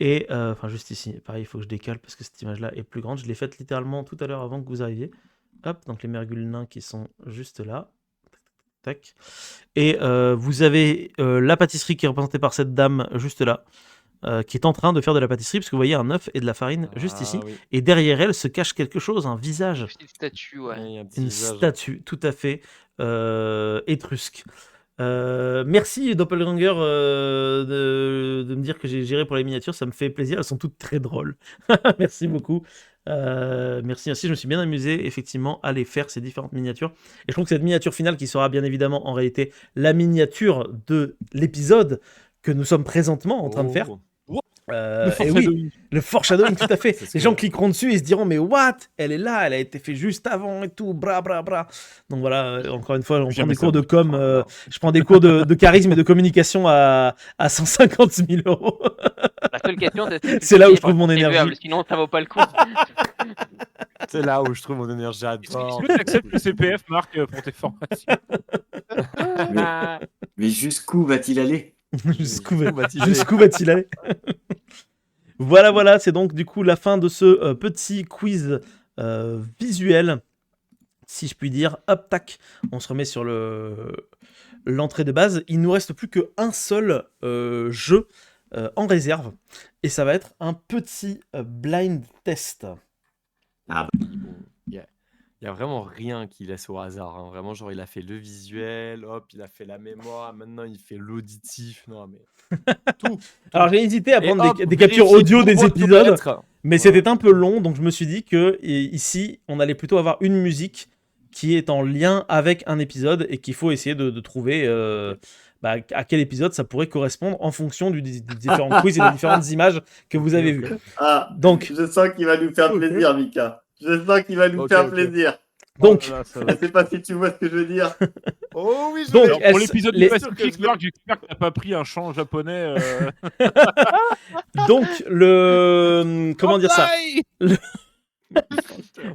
Et, enfin, juste ici. Pareil, il faut que je décale parce que cette image-là est plus grande. Je l'ai faite littéralement tout à l'heure avant que vous arriviez. Hop, donc les mergules nains qui sont juste là. Tac. Et vous avez la pâtisserie qui est représentée par cette dame juste là, qui est en train de faire de la pâtisserie, parce que vous voyez un œuf et de la farine juste ici. Ah oui. Et derrière elle se cache quelque chose, un visage, Une petite statue, ouais. Il y a un petit une visage. statue tout à fait étrusque. Merci Doppelganger de me dire que j'ai géré pour les miniatures, ça me fait plaisir, elles sont toutes très drôles. Merci beaucoup. Merci, je me suis bien amusé effectivement à les faire ces différentes miniatures. Et je trouve que cette miniature finale qui sera bien évidemment en réalité la miniature de l'épisode que nous sommes présentement en train de faire. Et oui, le foreshadowing, tout à fait. Les gens cliqueront dessus et se diront mais what, elle est là, elle a été faite juste avant et tout, bra. Donc voilà, encore une fois, on prend des cours de com, je prends des cours de charisme et de communication à 150 000 €. La seule question, c'est là où je trouve mon énergie. Sinon, ça vaut pas le coup. C'est là où je trouve mon énergie. J'adore. Est-ce que tu acceptes le CPF, Marc, pour tes formations? Mais jusqu'où va-t-il aller? Jusqu'où va-t-il aller? Voilà, c'est donc du coup la fin de ce petit quiz visuel, si je puis dire. Hop, tac, on se remet sur l'entrée de base. Il nous reste plus qu'un seul jeu en réserve, et ça va être un petit blind test. Il n'y a vraiment rien qu'il laisse au hasard. Hein. Vraiment, genre, il a fait le visuel, hop, il a fait la mémoire, maintenant il fait l'auditif. Non, mais tout. Alors, j'ai hésité à prendre des captures audio des épisodes, mais c'était un peu long, donc je me suis dit que ici, on allait plutôt avoir une musique qui est en lien avec un épisode et qu'il faut essayer de trouver à quel épisode ça pourrait correspondre en fonction des différents quiz et des différentes images que vous avez vues. Donc, je sens qu'il va nous faire plaisir, Mika. Je sens qu'il va nous faire plaisir. Donc, je ne sais pas si tu vois ce que je veux dire. Oh oui, donc, pour l'épisode du Pacific, Marc, j'espère que tu n'as pas pris un chant japonais. Donc, comment dire ça?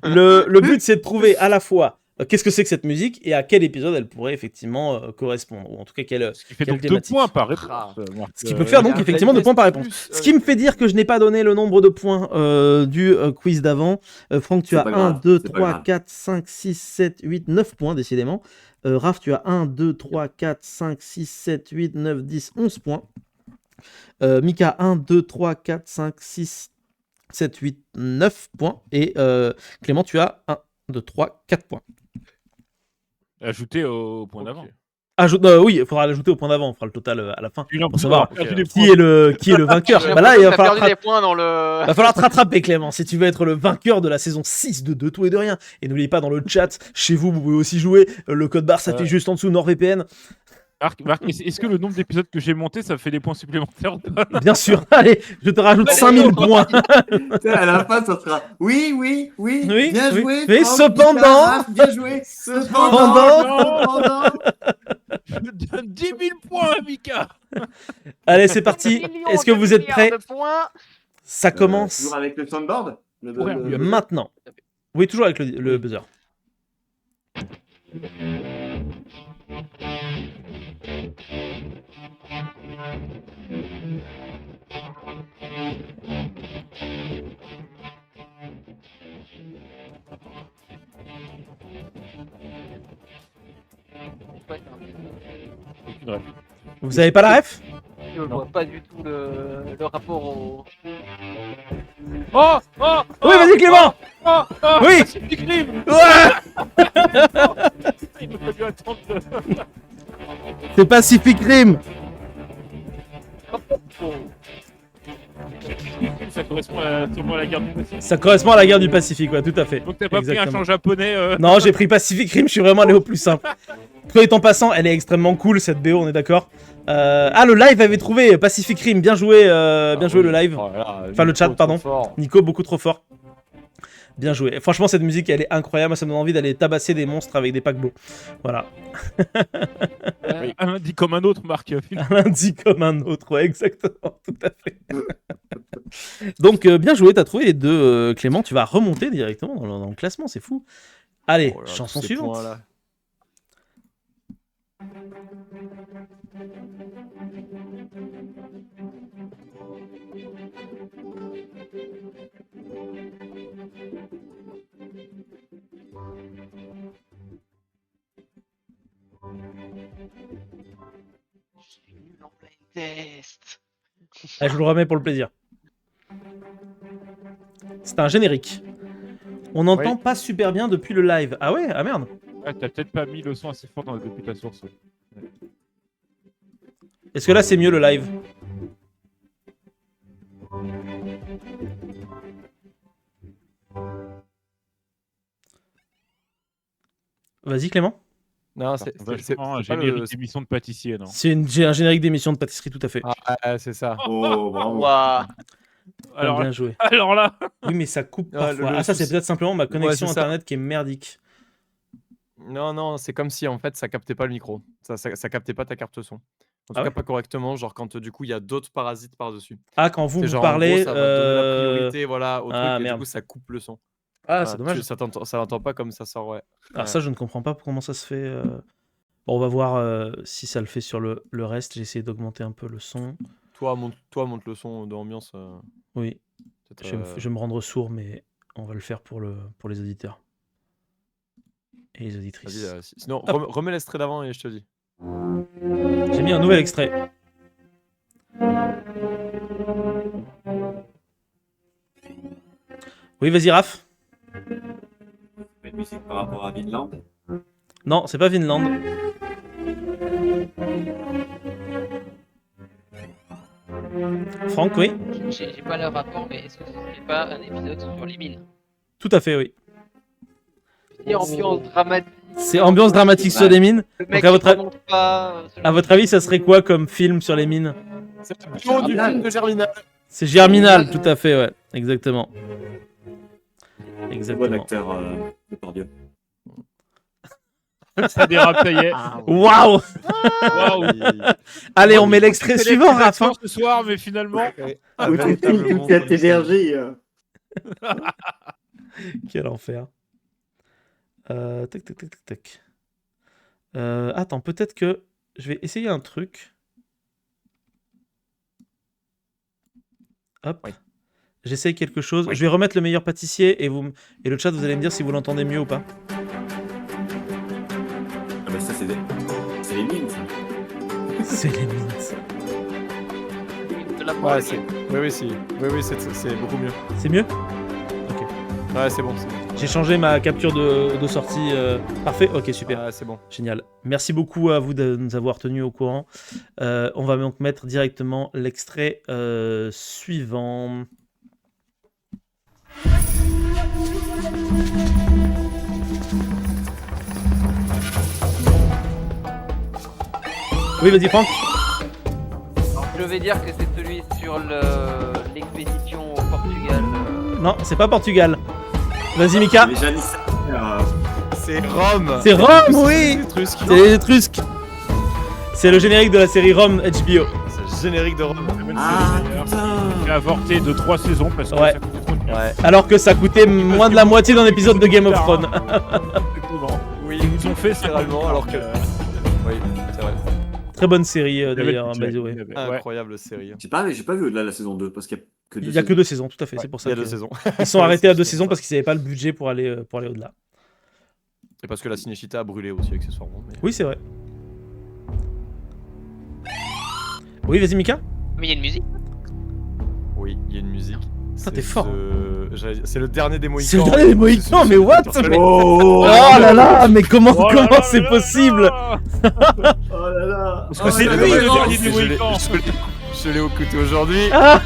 Le but, c'est de trouver à la fois qu'est-ce que c'est que cette musique et à quel épisode elle pourrait effectivement correspondre, ou en tout cas quelle Ce qui fait donc thématique. 2 points par réponse. Ce qui peut faire donc effectivement 2 points par réponse. Ce qui me fait dire que je n'ai pas donné le nombre de points du quiz d'avant. Franck, tu as 1, 2, 3, 4, 5, 6, 7, 8, 9 points décidément. Raph, tu as 1, 2, 3, 4, 5, 6, 7, 8, 9, 10, 11 points. Mika, 1, 2, 3, 4, 5, 6, 7, 8, 9 points. Et Clément, tu as 1, 2, 3, 4 points. Ajouté au point d'avant. Oui, il faudra l'ajouter au point d'avant, on fera le total à la fin pour savoir qui Okay. est le vainqueur. Bah là, il va falloir te rattraper, Clément, si tu veux être le vainqueur de la saison 6 de Tout et de Rien. Et n'oubliez pas, dans le chat, chez vous pouvez aussi jouer. Le code barre s'affiche juste en dessous, NordVPN. Marc, est-ce que le nombre d'épisodes que j'ai monté, ça fait des points supplémentaires? Bien sûr, allez, je te rajoute 5000 points. À la fin, ça sera oui, bien joué. Mais cependant, bien joué. Cependant. Je donne 10 000 points à Mika. Allez, c'est parti. Est-ce que vous êtes prêts? Ça commence. Toujours avec le soundboard maintenant. Oui, toujours avec le buzzer. Vous avez pas la ref? Je vois pas du tout le rapport au... Oui, vas-y Clément. Oui. Pacific Rim. Ouais. Il me fallu attendre. C'est Pacific Rim. Ça correspond sûrement à la guerre du Pacifique. Ça correspond à la guerre du Pacifique, ouais, tout à fait. Donc t'as pas pris un chant japonais Non, j'ai pris Pacific Rim, je suis vraiment allé au plus simple. Toi étant passant, elle est extrêmement cool cette BO, on est d'accord. Le live avait trouvé Pacific Rim, bien joué le live. Oh là, Enfin le chat, pardon. Fort. Nico, beaucoup trop fort. Bien joué. Franchement, cette musique, elle est incroyable. Moi, ça me donne envie d'aller tabasser des monstres avec des paquebots. Voilà. Un lundi comme un autre, Marc. Un lundi comme un autre, ouais, exactement. Tout à fait. Donc, bien joué, t'as trouvé les deux. Clément, tu vas remonter directement dans le classement, c'est fou. Allez, Oh là, chanson tous ces suivante. points-là. Test. Allez, je vous le remets pour le plaisir. C'est un générique. On n'entend pas super bien depuis le live. Ah ouais? Ah merde. Ouais, t'as peut-être pas mis le son assez fort depuis ta source. Est-ce que là c'est mieux le live? Vas-y Clément. Non, c'est Vachement un pas générique le. d'émission de pâtissier, non? C'est un générique d'émission de pâtisserie, tout à fait. Ah, c'est ça. Oh, bravo. Waouh. Alors, Bien joué. alors là, Oui, mais ça coupe Ah, parfois. le Ah, ça c'est souci- peut-être simplement ma connexion c'est ça. internet qui est merdique. Non, c'est comme si en fait ça captait pas le micro. Ça captait pas ta carte son. En tout Ah cas, ouais pas correctement. Genre quand du coup il y a d'autres parasites par-dessus. Ah, quand vous C'est vous genre en parlez. gros, ça va donner la priorité voilà, au Ah, truc et merde. du coup ça coupe le son. Ah, Voilà, c'est dommage. ça l'entend pas comme ça sort, ouais. Alors Ouais. ça, je ne comprends pas comment ça se fait. Bon, on va voir si ça le fait sur le reste. J'ai essayé d'augmenter un peu le son. Toi, monte le son de l'ambiance. Oui, peut-être, je vais me rendre sourd, mais on va le faire pour les auditeurs. Et les Vas-y, auditrices. sinon, remets l'extrait d'avant et je te dis. J'ai mis un nouvel extrait. Oui, vas-y, Raph. Une musique par rapport à Vinland. Non, c'est pas Vinland. Franck, oui. J'ai pas le rapport, mais est-ce que ce serait pas un épisode sur les mines? Tout à fait, oui. Et ambiance dramatique. C'est ambiance dramatique sur Ouais. les mines. Le mec à votre qui remonte pas. À votre avis, ça serait quoi comme film sur les mines? C'est le bio du film de Germinal. C'est Germinal, tout à fait, ouais. Exactement. Bon Exactement. acteur, Depardieu. ça dérape, ça y est. Waouh! Waouh. Allez, on met l'extrait C'est suivant, les Raph. hein. acteurs ce soir, mais finalement, Toute cette énergie. Quel enfer. Tac, tac, tac, tac, tac. Attends, peut-être que je vais essayer un truc. Hop. Oui. J'essaye quelque chose. Oui. Je vais remettre le meilleur pâtissier et le chat, vous allez me dire si vous l'entendez mieux ou pas. Ah bah ça c'est les mines. Ça. C'est les mines. ça. De la Ouais, oui, c'est beaucoup mieux. C'est mieux? Ouais, c'est bon. J'ai changé ma capture de sortie. Parfait. Ok, super. Ouais, c'est bon. Génial. Merci beaucoup à vous de nous avoir tenus au courant. On va donc mettre directement l'extrait suivant. Oui, vas-y, Franck. Je vais dire que c'est celui sur l'expédition au Portugal. Non, c'est pas Portugal. Vas-y, Mika. Mais Janice, C'est Rome. C'est Rome, oui. C'est Étrusque. C'est les Étrusques. C'est le générique de la série Rome HBO. C'est le générique de Rome. Ah, j'ai avorté de 3 saisons parce que Ouais. ça coûtait trop de Ouais. Alors que ça coûtait moins de la moitié d'un épisode de Game of Thrones. Oui, Ils nous ont fait littéralement, alors que. Oui, c'est vrai. Très bonne série d'ailleurs, by the way. Ouais. Incroyable série. j'ai pas vu au-delà de la saison 2 parce qu'il y a que deux Il y a que saisons. 2 saisons, tout à fait. Ouais, C'est pour il ça y a que 2 saisons. ils sont arrêtés à 2 saisons parce qu'ils n'avaient pas le budget pour aller au-delà. Et parce que la Cinecittà a brûlé aussi accessoirement. Mais... Oui, c'est vrai. Oui, vas-y, Mika. Mais il y a une musique. Oui, il y a une musique. Putain, t'es fort. C'est le dernier des Mohicans. C'est le dernier des Mohicans, mais what? Mais- Oh là là, mais comment Oh là là, c'est là possible? là. Oh là là. Parce que c'est lui le dernier des Mohicans. Je l'ai écouté aujourd'hui. Ah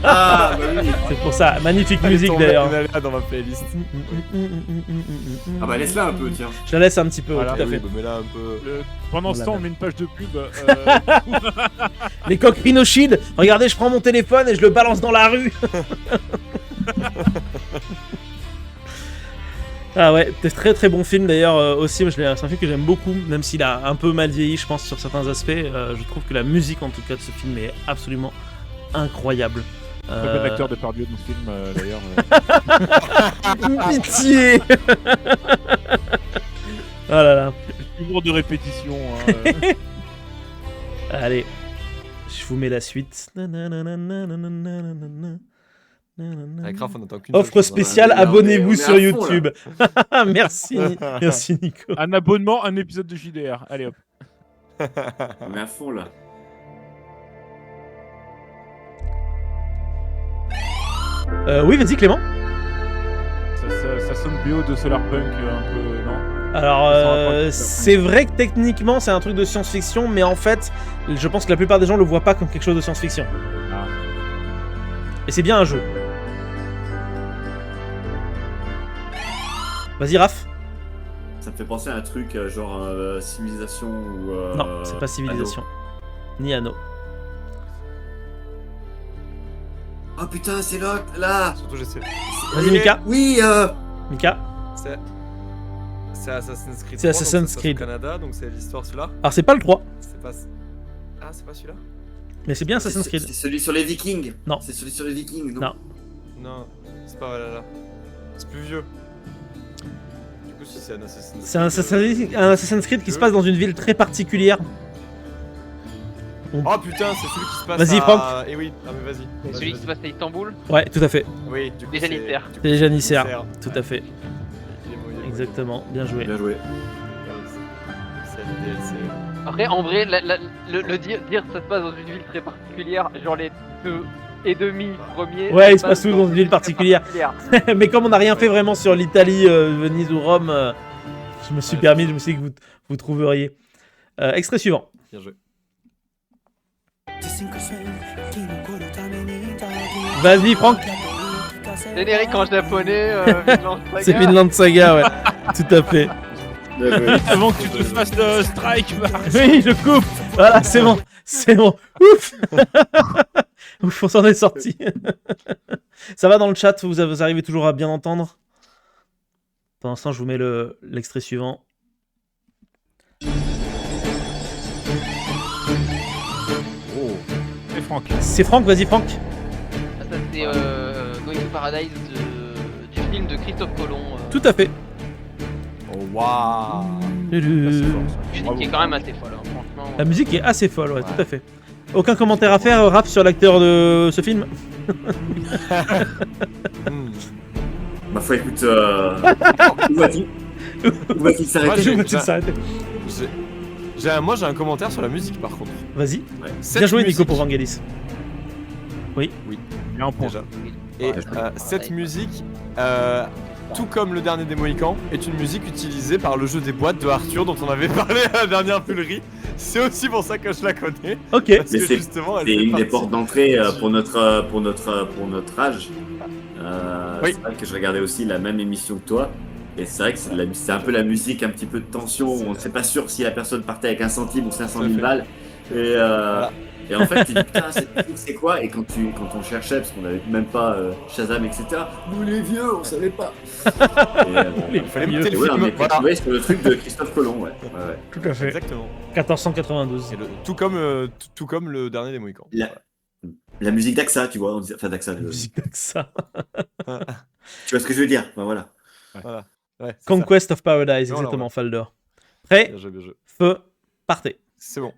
bah oui. C'est pour ça, magnifique Elle est musique tombée d'ailleurs. en aléa dans ma playlist. Ah bah laisse-la un peu tiens. Je la laisse un petit peu, Voilà. tout à Oui, fait. bah, mais là un peu. Pendant ce On temps, l'a on met une page de pub. Les coques Rhinoshield. Regardez, je prends mon téléphone et je le balance dans la rue. Ah ouais, c'est très très bon film d'ailleurs aussi. C'est un film que j'aime beaucoup, même s'il a un peu mal vieilli, je pense, sur certains aspects. Je trouve que la musique, en tout cas, de ce film est absolument incroyable. Très bon acteur de Pardieu dans ce film d'ailleurs. Pitié. Oh là là. Humour de répétition. Allez, je vous mets la suite. Avec Raph, on entend qu'une Offre seule chose, hein. spéciale, Ouais, on est abonnez-vous à sur fond, là. YouTube. Merci, merci Nico. Un abonnement, un épisode de JDR. Allez hop. On est à fond là. Oui, vas-y Clément. Ça sonne BO de Solarpunk un peu, non? Alors, Ça s'en rapproche, c'est vrai que techniquement c'est un truc de science-fiction, mais en fait, je pense que la plupart des gens le voient pas comme quelque chose de science-fiction. Ah. Et c'est bien un jeu. Vas-y, Raph. Ça me fait penser à un truc genre civilisation ou. Non, c'est pas Civilisation. Ni Anno. Oh putain, c'est là. Surtout, j'essaie. Vas-y, Mika. Oui. Mika. C'est Assassin's Creed. C'est 3, Assassin's donc ça se passe Creed. au Canada, donc c'est l'histoire celui-là. Alors, c'est pas le 3, C'est pas. Ah, c'est pas celui-là. mais c'est bien Assassin's Creed. C'est celui sur les Vikings. Non. C'est celui sur les Vikings, non? Non. Non, c'est pas Valhalla. C'est plus vieux. Du coup, si c'est un Assassin's C'est un Assassin's Creed qui se passe dans une ville très particulière. Oh putain, c'est celui qui se passe. Vas-y, à... Franck. Eh oui, ah mais vas-y. C'est celui qui se passe à Istanbul. Ouais, tout à fait. Oui, du coup. Les c'est- Janissaires. du coup, C'est les Janissaires. c'est- Tout à fait. Il est beau, il est beau. Exactement. Bien joué. Bien joué. C'est le DLC. Après, en vrai, le dire que ça se passe dans une ville très particulière, genre les 2,5 premiers. Ouais, ça il se passe tout dans une ville très particulière. Mais comme on n'a rien fait vraiment sur l'Italie, Venise ou Rome, je me suis permis, je me suis dit que vous trouveriez. Extrait suivant. Bien joué. Vas-y, Franck. Générique en japonais, Vinland Saga. C'est Vinland Saga, ouais. Tout à fait. Bien joué. Avant que tu te fasses le strike, Marc. Oui, je coupe. Voilà, c'est bon. C'est bon. Ouf. Ouf, on s'en est sorti. Ça va dans le chat, vous arrivez toujours à bien entendre? Pour l'instant, je vous mets l'extrait suivant. Et Franck. C'est Franck, vas-y Franck. Ah, ça, c'est Going to Paradise du film de Christophe Colomb. Tout à fait. Oh waouh. Musique qui est quand même assez folle, hein, franchement. La musique est assez folle, ouais, tout à fait. Aucun commentaire à faire, Raph, sur l'acteur de ce film? Ma foi, écoute, où va-t-il Moi, s'arrêter? j'ai- Je me suis arrêté. Moi j'ai un commentaire sur la musique par contre. Vas-y. Cette Bien joué, Nico, musique- pour Vangelis. Il y a un point. Déjà. Et cette musique, tout comme le dernier des Mohicans, est une musique utilisée par le jeu des boîtes de Arthur dont on avait parlé à la dernière pullerie. C'est aussi pour ça que je la connais. Ok. Parce Mais que c'est- justement, elle C'est fait une des partie portes d'entrée du- pour notre âge. Oui. C'est vrai que je regardais aussi la même émission que toi. Et c'est vrai que c'est un peu la musique, un petit peu de tension. On ne sait pas sûr si la personne partait avec 1 centime ou 500 000 Tout à fait. balles. Et en fait, tu dis putain, cette musique, c'est quoi? Et quand on cherchait, parce qu'on n'avait même pas Shazam, etc. Nous les vieux, on savait pas. Il fallait Mieux. monter le Ouais, on film. est Voilà. tombé sur le truc de Christophe Colomb, ouais. Ouais. Tout à fait. Exactement. 1492. Et tout comme le dernier des Mohicans. La musique d'Axa, tu vois, on disait, enfin d'Axa, La musique d'Axa. tu vois ce que je veux dire? Enfin, voilà. Voilà. Ouais, c'est Conquest of Paradise, Voilà, exactement, ouais. Falder. ça. Prêt, Bien joué, bien joué. feu, partez. C'est bon.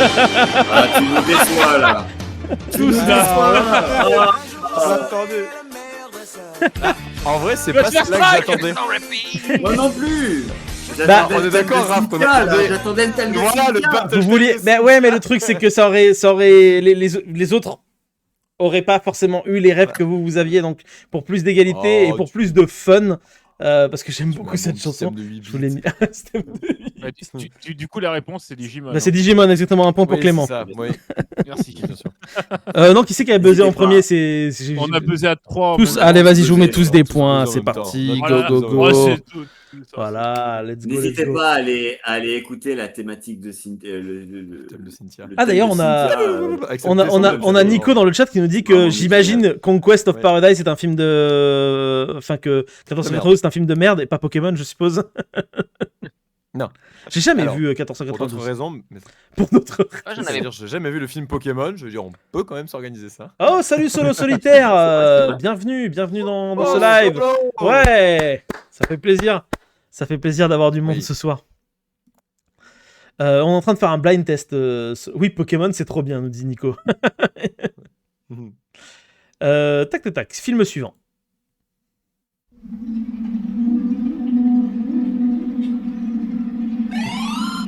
Ah, tu nous déçois là. Tous là. Attendez. En vrai, c'est pas celle-là que j'attendais. Moi non plus. Bah, on est d'accord, Raph, qu'on Cynthia, là. attendait. J'attendais le thème de Voilà le Cynthia. battle. Vous vouliez. Mais ouais, mais le truc, c'est que ça aurait. Les autres auraient pas forcément eu les rêves que vous aviez. Donc, pour plus d'égalité Oh, et pour plus de fun, parce que j'aime beaucoup cette Bon chanson, système de 8 je vous l'ai mis. C'était- Ouais, du coup, la réponse, c'est Digimon. Bah, c'est Digimon, exactement, un point pour Oui, Clément. c'est ça, oui. Merci. Bien sûr. Non, qui c'est qui a buzzé en N'hésitez pas. premier? On a buzzé à 3. Tous. Allez, vas-y, je vous mets tous des tous points. en C'est même temps. parti. Voilà. Go, go, Oh, go. c'est tout. Voilà, let's go. N'hésitez let's go. pas à aller écouter la thématique de Cynthia. Le thème de Cynthia. le Ah, d'ailleurs, thème de on a- Cynthia, Avec cette On a, descente, on a Nico dans le chat qui nous dit que Vraiment, j'imagine Conquest of Ouais. Paradise est un film de. Enfin, que 1492 c'est un film de merde et pas Pokémon, je suppose. Non. J'ai jamais Alors, vu Pour d'autres 1492. raisons, mais Pour notre. Moi, j'en avais c'est-à-dire, j'ai jamais vu le film Pokémon. Je veux dire, on peut quand même s'organiser ça. Oh, salut Solo Solitaire bienvenue dans Oh, ce live. Solo Ouais, ça fait plaisir. Ça fait plaisir d'avoir du monde Oui. ce soir. On est en train de faire un blind test. Oui, Pokémon, c'est trop bien, nous dit Nico. Tac, tac, tac. Film suivant.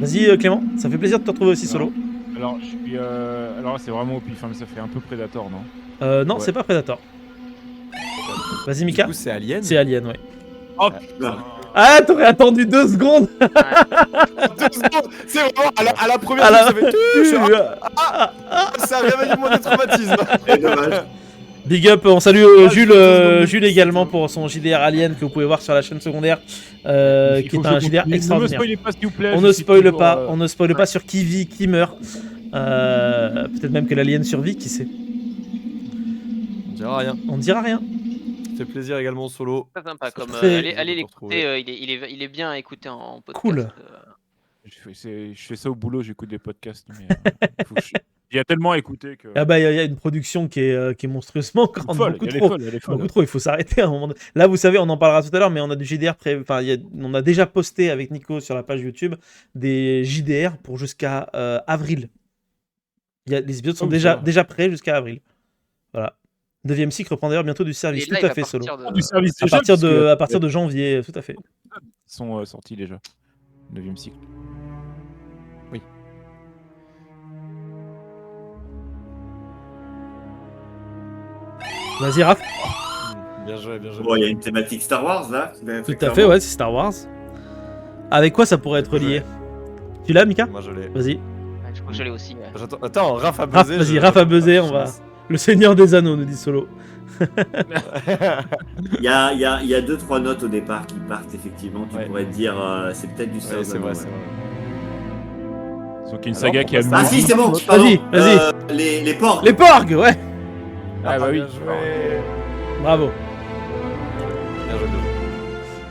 Vas-y, Clément. Ça fait plaisir de te retrouver aussi solo. Alors, je suis. Alors là, c'est vraiment au pif, hein, mais ça fait un peu Predator, non? Non, Ouais. c'est pas Predator. Vas-y, Du Mika. coup, c'est Alien. C'est Alien, ouais. Oh, Non. Ah, t'aurais attendu 2 secondes. 2 secondes. C'est vraiment à la première À la- fois, ça fait je suis ça réveille mon traumatisme. C'est dommage. Big up, on salue Ah, Jules, deux secondes. Jules également pour son JDR Alien que vous pouvez voir sur la chaîne secondaire, qui est un JDR Ne me extraordinaire. spoilez pas, s'il vous plaît. On je ne suis spoile toujours, pas, on ne spoile pas sur qui vit, qui meurt. Peut-être même que l'alien survit, qui sait. On dira rien. On ne dira rien. Ça fait plaisir également solo. Très sympa. Comme Très- allez de l'écouter. Il est bien à écouter en podcast. Cool. Je fais ça au boulot, j'écoute des podcasts. Mais, il y a tellement à écouter que. Ah bah il y a une production qui est monstrueusement grande, Folle, beaucoup elle est trop. folle, elle est folle. Beaucoup trop, il faut s'arrêter à un moment donné. Là, vous savez, on en parlera tout à l'heure, mais on a du JDR on a déjà posté avec Nico sur la page YouTube des JDR pour jusqu'à avril. Les épisodes sont Oh, ça va. déjà prêts jusqu'à avril. Voilà. 9e cycle reprend d'ailleurs bientôt du service, Et tout là, il à va fait solo. partir de- Du service À déjà, partir puisque à partir de janvier, tout à fait. Ils sont sortis déjà. 9e cycle. Vas-y, Raph. Bien joué, bien joué. Bon, il y a une thématique Star Wars là. Tout à fait, ouais, c'est Star Wars. Avec quoi ça pourrait être lié? Tu l'as, Mika? Moi je l'ai. Vas-y. Ouais, je crois que je l'ai aussi. Ouais. Attends, Raph a Raph, buzzé. vas-y, Raph a buzzé, on va. Le Seigneur des Anneaux, nous dit Solo. Il y a 2-3 notes au départ qui partent effectivement. Tu Ouais. pourrais te dire, c'est peut-être du Star Ouais, Wars. c'est vrai, c'est vrai. Donc une Alors, saga qui a. pourquoi Ah si, c'est bon. Pardon. Vas-y. Les porcs. Les porgs, ouais. Ah bah oui. Bien joué. Bravo. Bien joué, bien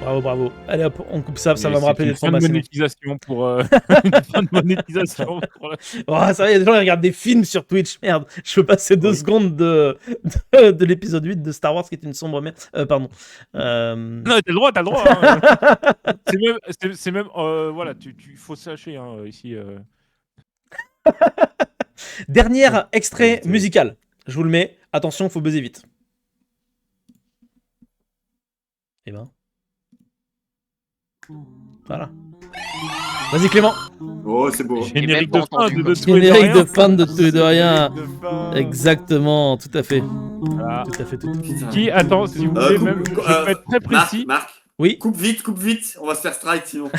joué. Bravo. Allez hop, on coupe ça, ça Mais va me rappeler c'est des une fin de traumas. monétisation pour. Une fin de monétisation pour. Oh, ça va, il y a des gens qui regardent des films sur Twitch. Merde, je peux passer 2 secondes de l'épisode 8 de Star Wars qui est une sombre merde. Pardon. Non, t'as le droit, hein. C'est même, voilà, tu faut sachez hein, ici. Dernier extrait Vérité. musical. Je vous le mets. Attention, faut buzzer vite. Eh ben. Voilà. Vas-y Clément. Oh, c'est beau. Générique même de pas fin entendu, de quoi. tout et de Générique de rien. fin de tout et de rien. Générique de fin. Exactement, tout à fait. Voilà. Tout à fait. Putain. Qui, attends, si vous voulez, coupe- même, je vais être très Marc, précis. Marc, Oui. coupe vite. On va se faire strike sinon.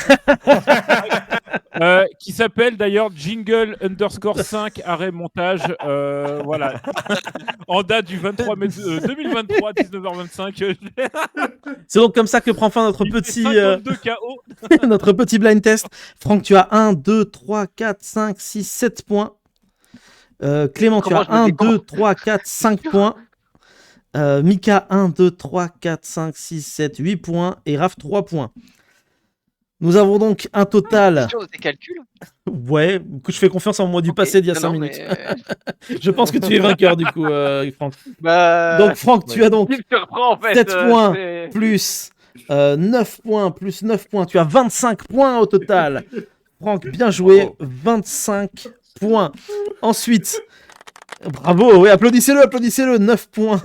Qui s'appelle d'ailleurs Jingle_5 arrêt montage. Voilà. En date du 23 mai 2023, 19h25. C'est donc comme ça que prend fin notre Il fait petit, 52 KO. notre petit blind test. Franck, tu as 1, 2, 3, 4, 5, 6, 7 points. Clément, tu Comment as je me 1, défends 2, 3, 4, 5 points. Mika, 1, 2, 3, 4, 5, 6, 7, 8 points. Et Raph, 3 points. Nous avons donc un total. Sûr de tes calculs. Ouais, écoute, je fais confiance en moi du Ok. passé d'il y a Non, 5 non, minutes. mais, Je pense que tu es vainqueur du coup, Franck. bah. Donc, Franck, tu as donc Il me surprend en fait. 7 points c'est- plus 9 points, plus 9 points. Tu as 25 points au total. Franck, bien joué. Bravo. 25 points. Ensuite, bravo, oui, applaudissez-le. 9 points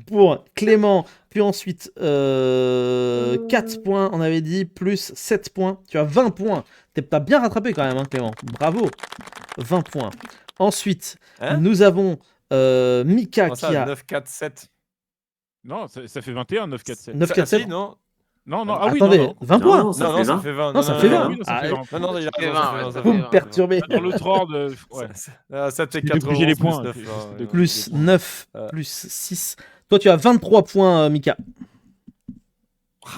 pour Clément. Puis ensuite, 4 points, on avait dit, plus 7 points. Tu as 20 points. T'as bien rattrapé quand même, hein, Clément. Bravo. 20 points. Ensuite, Hein nous avons Mika Comment qui ça, a 9, 4, 7. Non, ça fait 21, 9, 4, 7. 9, 4, 7. Non, Non, ah oui, Attendez, non, non. 20 points. Non, ça non, fait ça 20. fait 20. Non, ça fait 20. Oui, non, ça fait Ah, 20. Non, il a Ça fait raison, 20, ça fait 20, ouais, ça Vous fait me 20. perturbez. Dans l'autre ordre, ouais. 7 et J'ai 4 bougé les plus points, 9, j'ai ouais. des Plus points. 9, Euh. plus 6. Toi, tu as 23 points, Mika.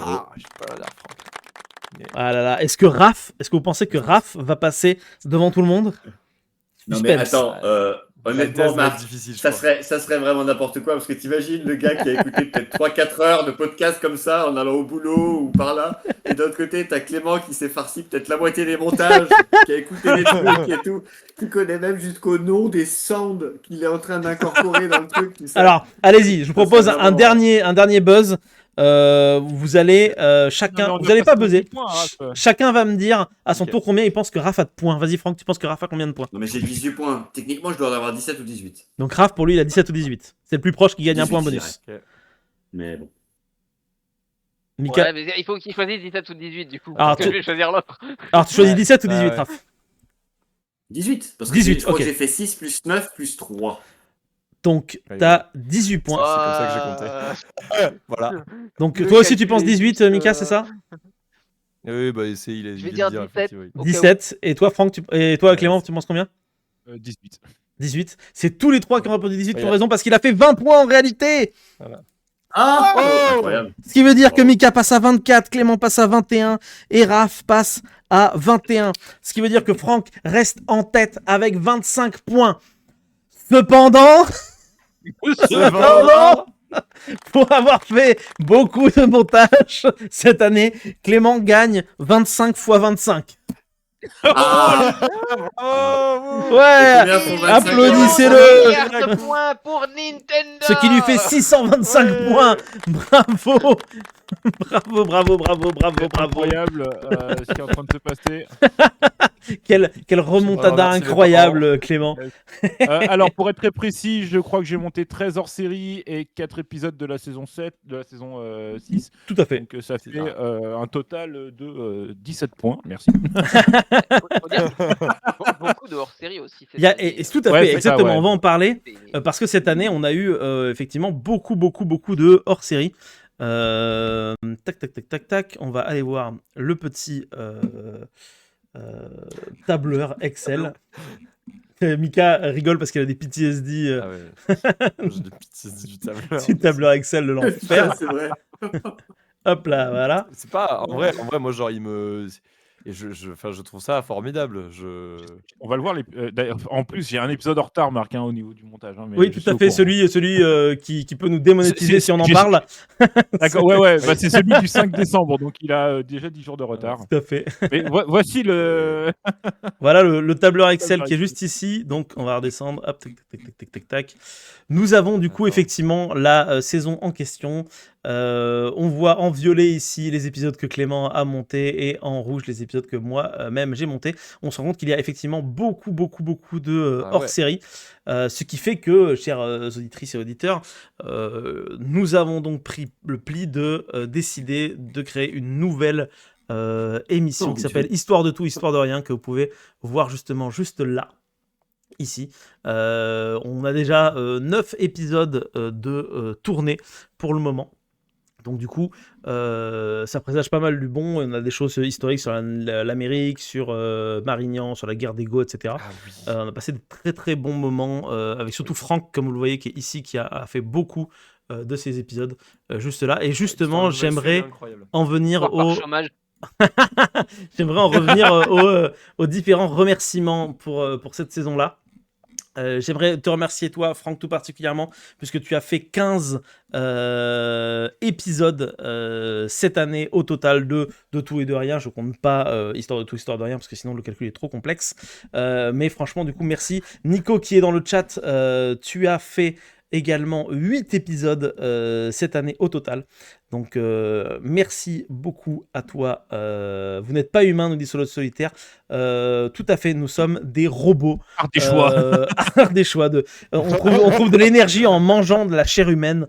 Ah, je sais pas là, Franck. Ah là là. Est-ce que vous pensez que Raph va passer devant tout le monde? Non mais Suspense. attends, La honnêtement, thèse va être Marc, difficile, je ça crois. serait vraiment n'importe quoi parce que t'imagines le gars qui a écouté peut-être 3-4 heures de podcast comme ça en allant au boulot ou par là, et d'un autre côté t'as Clément qui s'est farci peut-être la moitié des montages, qui a écouté les trucs et tout, qui connaît même jusqu'au nom des sounds qu'il est en train d'incorporer dans le truc. tout ça. Alors, allez-y. Je vous Ça, propose c'est un vraiment- dernier buzz. Vous allez chacun. Non, mais on Vous doit n'allez pas passer buzzer. des points, Raph. Chacun va me dire à son Ok. tour combien il pense que Raph a de points. Vas-y, Franck, tu penses que Raph a combien de points? Non mais j'ai 18 points. Techniquement je dois en avoir 17 ou 18. Donc, Raph, pour lui, il a 17 ou 18. C'est le plus proche qui gagne un 18, point je bonus. dirais. Mais bon. Mika. Ouais, mais il faut qu'il choisisse 17 ou 18 du coup. Alors, Parce que je vais choisir l'autre. Alors, tu choisis Ouais. 17 ou 18, Ouais. Raph? 18. Parce que 18, je crois ok. que j'ai fait 6 plus 9 plus 3. Donc, Oui, t'as 18 points. C'est comme ça que j'ai compté. Voilà. Donc, Le toi aussi, tu calcul penses est 18, vite, Mika, c'est ça? Oui, bah, il Je vais vient de dire dire, 17. effectivement, oui. Ok. 17. Et toi, Franck, et toi, Ouais, Clément, c'est- tu penses combien? 18. 18. C'est tous les trois qui ont répondu 18 Ouais, qui ont raison parce qu'il a fait 20 points en réalité. Ah, Oh incroyable. Ce qui veut dire que Oh. Mika passe à 24, Clément passe à 21 et Raph passe à 21. Ce qui veut dire que Franck reste en tête avec 25 points. Cependant, pour avoir fait beaucoup de montage cette année, Clément gagne 25 fois 25. Ah, Oh, Ouais, combien pour 25? applaudissez-le. Carte point pour Nintendo. Ce qui lui fait 625 Ouais. points. Bravo. Bravo, bravo, bravo, bravo, C'est bravo. incroyable ce qui est en train de se passer. Quelle remontada remercie mes incroyable, Clément. Alors, pour être très précis, je crois que j'ai monté 13 hors-série et 4 épisodes de la saison 7, de la saison 6. Tout à fait. Donc, ça C'est fait ça. un total de 17 points. Merci. Faut dire qu'il y a beaucoup de hors-série aussi. Il y a, et tout à Ouais, fait, c'est ça, exactement. ouais. On va en parler C'est- parce que cette année, on a eu effectivement beaucoup de hors-série. Tac, tac, tac, tac, tac. On va aller voir le petit tableur Excel. Mika rigole parce qu'elle a des PTSD. Ah ouais. J'ai des petites du tableur. C'est le tableur Excel de l'enfer. C'est vrai. Hop là, voilà. C'est pas en vrai, moi genre il me et enfin, je trouve ça formidable. On va le voir. D'ailleurs, en plus, j'ai un épisode en retard, Marc, au niveau du montage. Mais Oui, je tout suis à au fait. courant. Celui qui peut nous démonétiser si on en parle. D'accord, ouais. Bah, c'est celui du 5 décembre, donc il a déjà 10 jours de retard. Tout à fait. Mais voici le. Voilà le tableur Excel Tableur qui est Excel. juste ici. Donc, on va redescendre. Hop, tac, tac, tac, tac, tac, tac. Nous avons du coup D'accord. effectivement la saison en question. On voit en violet ici les épisodes que Clément a montés et en rouge les épisodes que moi-même j'ai montés. On se rend compte qu'il y a effectivement beaucoup de Ah ouais. hors-série. Ce qui fait que, chères auditrices et auditeurs, nous avons donc pris le pli de décider de créer une nouvelle émission Oh, qui Dieu. s'appelle Histoire de tout, Histoire de rien, que vous pouvez voir justement juste là. Ici, on a déjà 9 épisodes de tournée pour le moment. Donc du coup, ça présage pas mal du bon. On a des choses historiques sur l'Amérique, sur Marignan, sur la guerre d'Ego, etc. Ah oui. On a passé de très bons moments avec surtout Franck, comme vous le voyez, qui est ici, qui a fait beaucoup de ces épisodes juste là. Et justement, j'aimerais en venir Par au... chômage. J'aimerais en revenir aux différents remerciements pour cette saison-là. J'aimerais te remercier toi, Franck, tout particulièrement, puisque tu as fait 15 épisodes cette année au total de tout et de rien. Je compte pas Histoire de tout, Histoire de rien, parce que sinon le calcul est trop complexe. Mais franchement, du coup, merci. Nico qui est dans le chat, tu as fait également 8 épisodes cette année au total. Donc merci beaucoup à toi. Vous n'êtes pas humain, nous dit Solo Solitaire. Tout à fait, nous sommes des robots. Art des choix. Art des choix. On trouve de l'énergie en mangeant de la chair humaine.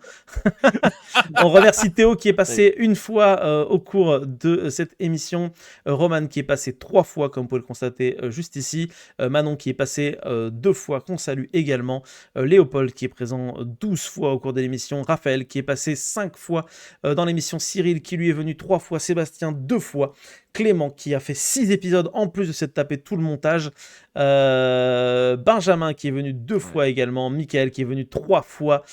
On remercie Théo qui est passé une fois au cours de cette émission. Roman qui est passé 3 fois, comme vous pouvez le constater juste ici. Manon qui est passé 2 fois, qu'on salue également. Léopold qui est présent 12 fois au cours de l'émission. Raphaël qui est passé 5 fois dans l'émission. Cyril qui lui est venu 3 fois. Sébastien 2 fois. Clément qui a fait 6 épisodes en plus de s'être tapé tout le montage. Benjamin qui est venu 2 fois également. Michael qui est venu 3 fois.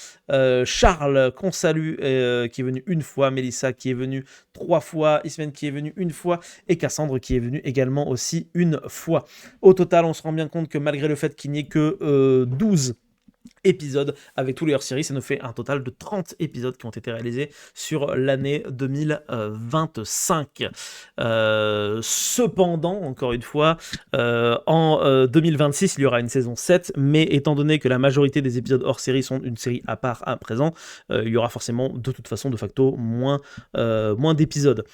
Charles qu'on salue qui est venu 1 fois. Mélissa qui est venue 3 fois. Ismen qui est venu 1 fois. Et Cassandre qui est venu également aussi 1 fois. Au total, on se rend bien compte que malgré le fait qu'il n'y ait que 12 épisodes avec tous les hors-séries, ça nous fait un total de 30 épisodes qui ont été réalisés sur l'année 2025. Cependant, encore une fois, en 2026, il y aura une saison 7, mais étant donné que la majorité des épisodes hors-série sont une série à part à présent, il y aura forcément de toute façon de facto moins d'épisodes.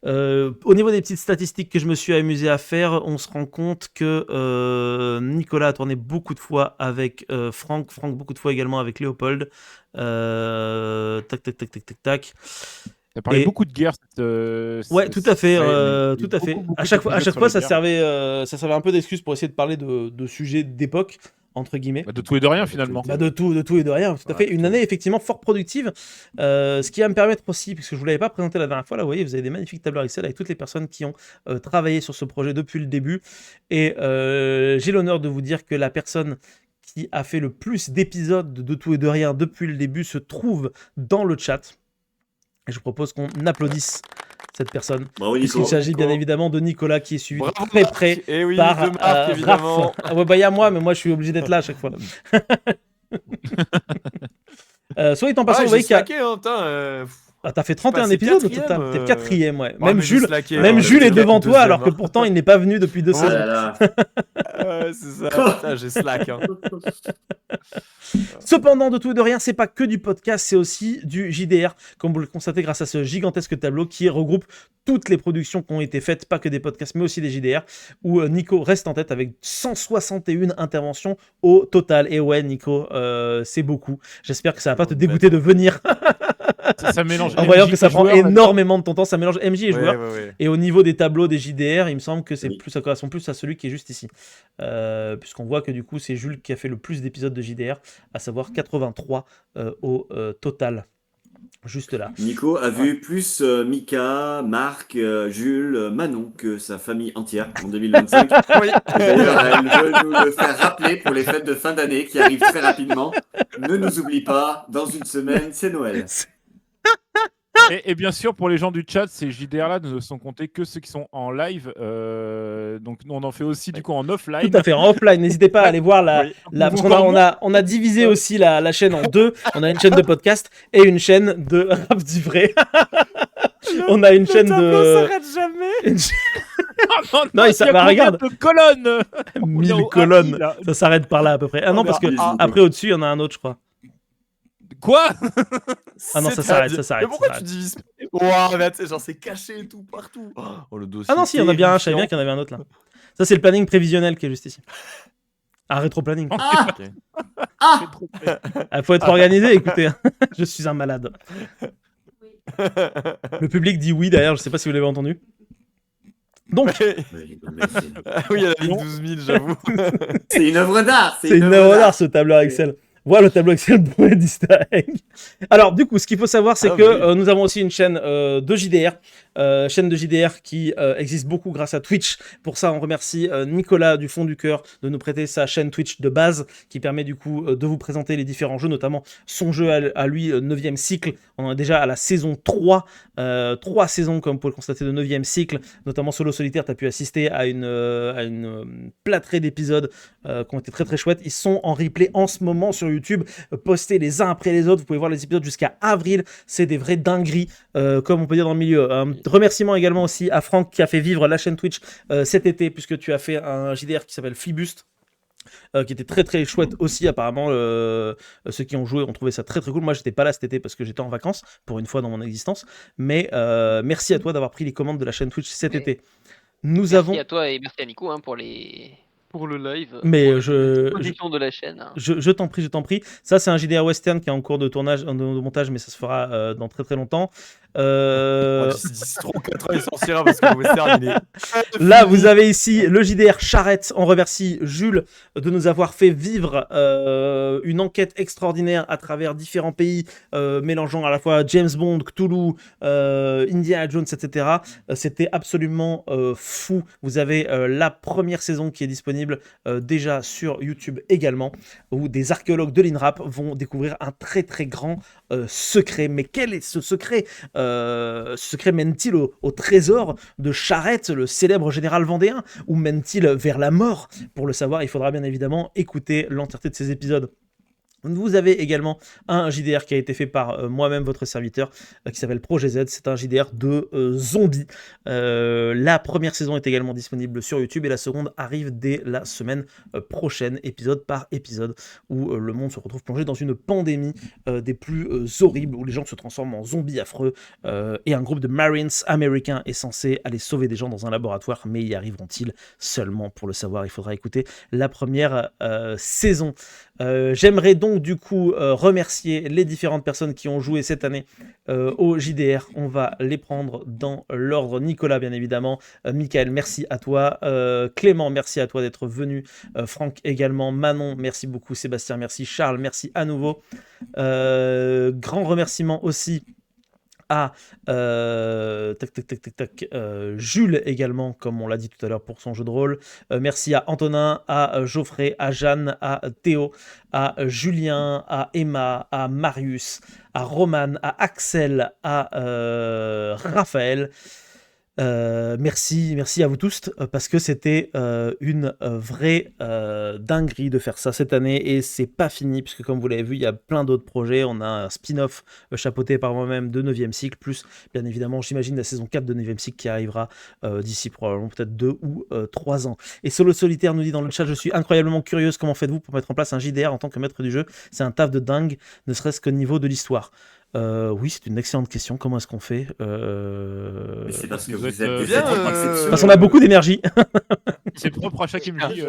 Au niveau des petites statistiques que je me suis amusé à faire, on se rend compte que Nicolas a tourné beaucoup de fois avec Franck beaucoup de fois également avec Léopold. Tac. Tu as parlé Et- beaucoup de guerre. Ouais, tout à fait, ouais, tout à fait. beaucoup À chaque fois, d'épisodes ça sur la servait un peu d'excuse pour essayer de parler de sujets d'époque. entre guillemets. De tout et de rien, finalement. Bah de tout et de rien, tout à fait. Une année effectivement fort productive, ce qui va me permettre aussi, puisque je vous l'avais pas présenté la dernière fois, là vous voyez, vous avez des magnifiques tableurs Excel avec toutes les personnes qui ont travaillé sur ce projet depuis le début. Et j'ai l'honneur de vous dire que la personne qui a fait le plus d'épisodes de tout et de rien depuis le début se trouve dans le chat. Et je propose qu'on applaudisse cette personne. Bravo, Puisqu'il Nico. s'agit bien évidemment de Nicolas qui est suivi de Bravo, très Marc. près Et oui, par de Marc, évidemment. Raph. Ah ouais, bah il y a moi, mais moi je suis obligé d'être là à chaque fois. Soit étant passant, Ouais, vous voyez j'ai qu'il y a... slacké, hein, putain. Ah, t'as fait 31 passé épisodes, quatrième, t'es 4ème, ouais. Ouais, Même mais j'ai Jules, slacké, même hein, Jules est j'étais devant toi, deuxième, alors que hein. pourtant il n'est pas venu depuis 2 Ah saisons. là là. Ouais, c'est ça. Putain, j'ai slack. Hein. Cependant, de tout et de rien, c'est pas que du podcast, c'est aussi du JDR, comme vous le constatez grâce à ce gigantesque tableau qui regroupe toutes les productions qui ont été faites, pas que des podcasts, mais aussi des JDR, où Nico reste en tête avec 161 interventions au total. Et ouais, Nico, c'est beaucoup. J'espère que ça va pas te dégoûter de venir. Ça mélange En voyant MJ que ça et prend joueur, là-dedans. énormément de ton temps, ça mélange MJ et joueur. Ouais. Et au niveau des tableaux des JDR, il me semble que c'est Oui. plus, ça correspond plus à celui qui est juste ici. Puisqu'on voit que du coup, c'est Jules qui a fait le plus d'épisodes de JDR, à savoir 83 au total. Juste là. Nico a vu plus Mika, Marc, Jules, Manon que sa famille entière en 2025. Oui. D'ailleurs, elle veut nous le faire rappeler pour les fêtes de fin d'année qui arrivent très rapidement. Ne nous oublie pas, dans une semaine, c'est Noël. Et bien sûr, pour les gens du chat, ces JDR-là ne sont comptés que ceux qui sont en live. Donc, nous, on en fait aussi du coup en offline. Tout à fait, en offline. N'hésitez pas à aller voir la. Oui. Parce qu'on on a divisé aussi la chaîne en deux. On a une chaîne de podcast et une chaîne de rap du vrai. On a une chaîne de. jamais. Une chaîne- Non, il bah, regarde. de colonnes 1000 au colonnes. AI, là. Ça s'arrête par là à peu près. Ah non, parce que Ah, après au-dessus, il y en a un autre, je crois. Quoi? Ah non, ça s'arrête, ça s'arrête. Mais pourquoi ça tu s'arrête. divises? Ouah, mais genre c'est caché et tout partout. Oh, le dossier. Ah non, si, il y en a bien un, je savais bien qu'il y en avait un autre là. Ça, c'est le planning prévisionnel qui est juste ici. Un rétro-planning. Ah, Ok. ah, Il faut être organisé, écoutez. Je suis un malade. Le public dit oui, d'ailleurs, je sais pas si vous l'avez entendu. Donc, Oui, il y en avait 12 000, j'avoue. c'est une œuvre d'art. c'est une œuvre d'art ce tableur Excel. Voilà le tableau Excel bourré d'easter egg. Alors, du coup, ce qu'il faut savoir, c'est Ah, que oui. nous avons aussi une chaîne de JDR. Chaîne de JDR qui existe beaucoup grâce à Twitch. Pour ça, on remercie Nicolas du fond du cœur de nous prêter sa chaîne Twitch de base qui permet du coup de vous présenter les différents jeux, notamment son jeu à lui, 9e cycle. On en est déjà à la saison 3. 3 saisons, comme vous pouvez le constater, de 9e cycle. Notamment Solo Solitaire, tu as pu assister à une plâtrée d'épisodes qui ont été très très chouettes. Ils sont en replay en ce moment sur YouTube, postés les uns après les autres. Vous pouvez voir les épisodes jusqu'à avril. C'est des vraies dingueries, comme on peut dire dans le milieu. Remerciements également aussi à Franck qui a fait vivre la chaîne Twitch cet été, puisque tu as fait un JDR qui s'appelle Flibust. Qui était très très chouette aussi apparemment. Ceux qui ont joué ont trouvé ça très très cool. Moi j'étais pas là cet été parce que j'étais en vacances pour une fois dans mon existence, mais merci à toi d'avoir pris les commandes de la chaîne Twitch cet été. Nous avons... Merci à toi et merci à Nico pour le live. Mais pour je l'exposition de la chaîne. Hein. je t'en prie. Ça c'est un JDR western qui est en cours de tournage, de montage, mais ça se fera dans très très longtemps. C'est trop 4 ans, il sortira parce que le western, il est. Là, vous avez ici le JDR Charrette. On remercie Jules de nous avoir fait vivre une enquête extraordinaire à travers différents pays, mélangeant à la fois James Bond, Cthulhu, Indiana Jones, etc. C'était absolument fou. Vous avez la première saison qui est disponible déjà sur YouTube également, où des archéologues de l'INRAP vont découvrir un très très grand secret. Mais quel est ce secret? Ce secret mène-t-il au trésor de Charrette, le célèbre général vendéen, ou mène-t-il vers la mort? Pour le savoir, il faudra bien évidemment écouter l'entièreté de ces épisodes. Vous avez également un JDR qui a été fait par moi-même, votre serviteur, qui s'appelle Projet Z. C'est un JDR de zombies. La première saison est également disponible sur YouTube et la seconde arrive dès la semaine prochaine, épisode par épisode, où le monde se retrouve plongé dans une pandémie des plus horribles, où les gens se transforment en zombies affreux, et un groupe de Marines américains est censé aller sauver des gens dans un laboratoire, mais y arriveront-ils? Seulement pour le savoir, il faudra écouter la première saison. J'aimerais donc du coup remercier les différentes personnes qui ont joué cette année au JDR. On va les prendre dans l'ordre. Nicolas, bien évidemment. Michael, merci à toi. Clément, merci à toi d'être venu. Franck également. Manon, merci beaucoup. Sébastien, merci. Charles, merci à nouveau. Grand remerciement aussi à Jules également, comme on l'a dit tout à l'heure pour son jeu de rôle. Merci à Antonin, à Geoffrey, à Jeanne, à Théo, à Julien, à Emma, à Marius, à Roman, à Axel, à Raphaël. Merci à vous tous parce que c'était une vraie dinguerie de faire ça cette année et c'est pas fini puisque comme vous l'avez vu il y a plein d'autres projets. On a un spin-off chapeauté par moi-même de 9e cycle plus bien évidemment j'imagine la saison 4 de 9e cycle qui arrivera d'ici probablement peut-être 2 ou 3 ans. Et Solo Solitaire nous dit dans le chat: je suis incroyablement curieuse, comment faites-vous pour mettre en place un JDR en tant que maître du jeu? C'est un taf de dingue, ne serait-ce qu'au niveau de l'histoire. Oui, c'est une excellente question. Comment est-ce qu'on fait? Mais c'est parce que Vous vous êtes, êtes des bien, êtres exceptionnels. Parce qu'on a beaucoup d'énergie. C'est propre à chaque MJ.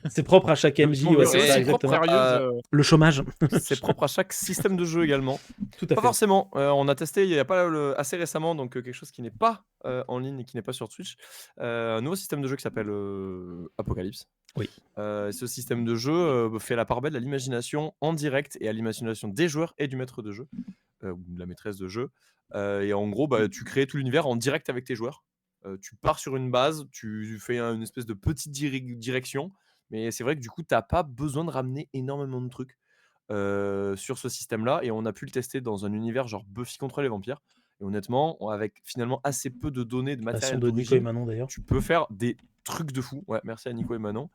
C'est propre à chaque MJ, ouais, c'est c'est ça, propre exactement. à- Le chômage, C'est propre à chaque système de jeu également. tout à Pas fait. forcément. On a testé il y a pas assez récemment, donc quelque chose qui n'est pas en ligne et qui n'est pas sur Twitch. Un nouveau système de jeu qui s'appelle Apocalypse. Oui. Ce système de jeu fait la part belle à l'imagination en direct et à l'imagination des joueurs et du maître de jeu ou de la maîtresse de jeu. Et en gros, tu crées tout l'univers en direct avec tes joueurs. Tu pars sur une base, tu fais une espèce de petite direction, mais c'est vrai que du coup, tu n'as pas besoin de ramener énormément de trucs sur ce système-là, et on a pu le tester dans un univers genre Buffy contre les vampires. Et honnêtement, avec finalement assez peu de données, de Façon matériel de Nico et d'origine, Manon d'ailleurs. tu peux faire des trucs de fou. Ouais, merci à Nico et Manon.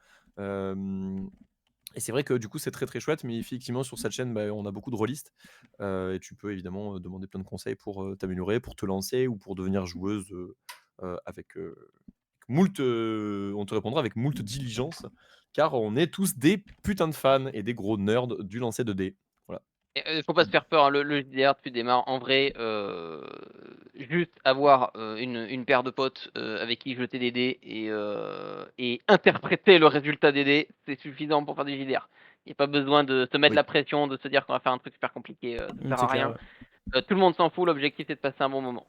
Et c'est vrai que du coup, c'est très très chouette, mais effectivement, sur cette chaîne, on a beaucoup de rôlistes. Et tu peux évidemment demander plein de conseils pour t'améliorer, pour te lancer ou pour devenir joueuse avec moult. On te répondra avec moult diligence, car on est tous des putains de fans et des gros nerds du lancer de dés. Voilà. Faut pas se faire peur, hein, le JDR, tu démarres en vrai, juste avoir une paire de potes avec qui jeter des dés et interpréter le résultat des dés, c'est suffisant pour faire du JDR. Il n'y a pas besoin de se mettre Oui. la pression, de se dire qu'on va faire un truc super compliqué, ça sert C'est à clair, rien. ouais. Tout le monde s'en fout, l'objectif c'est de passer un bon moment.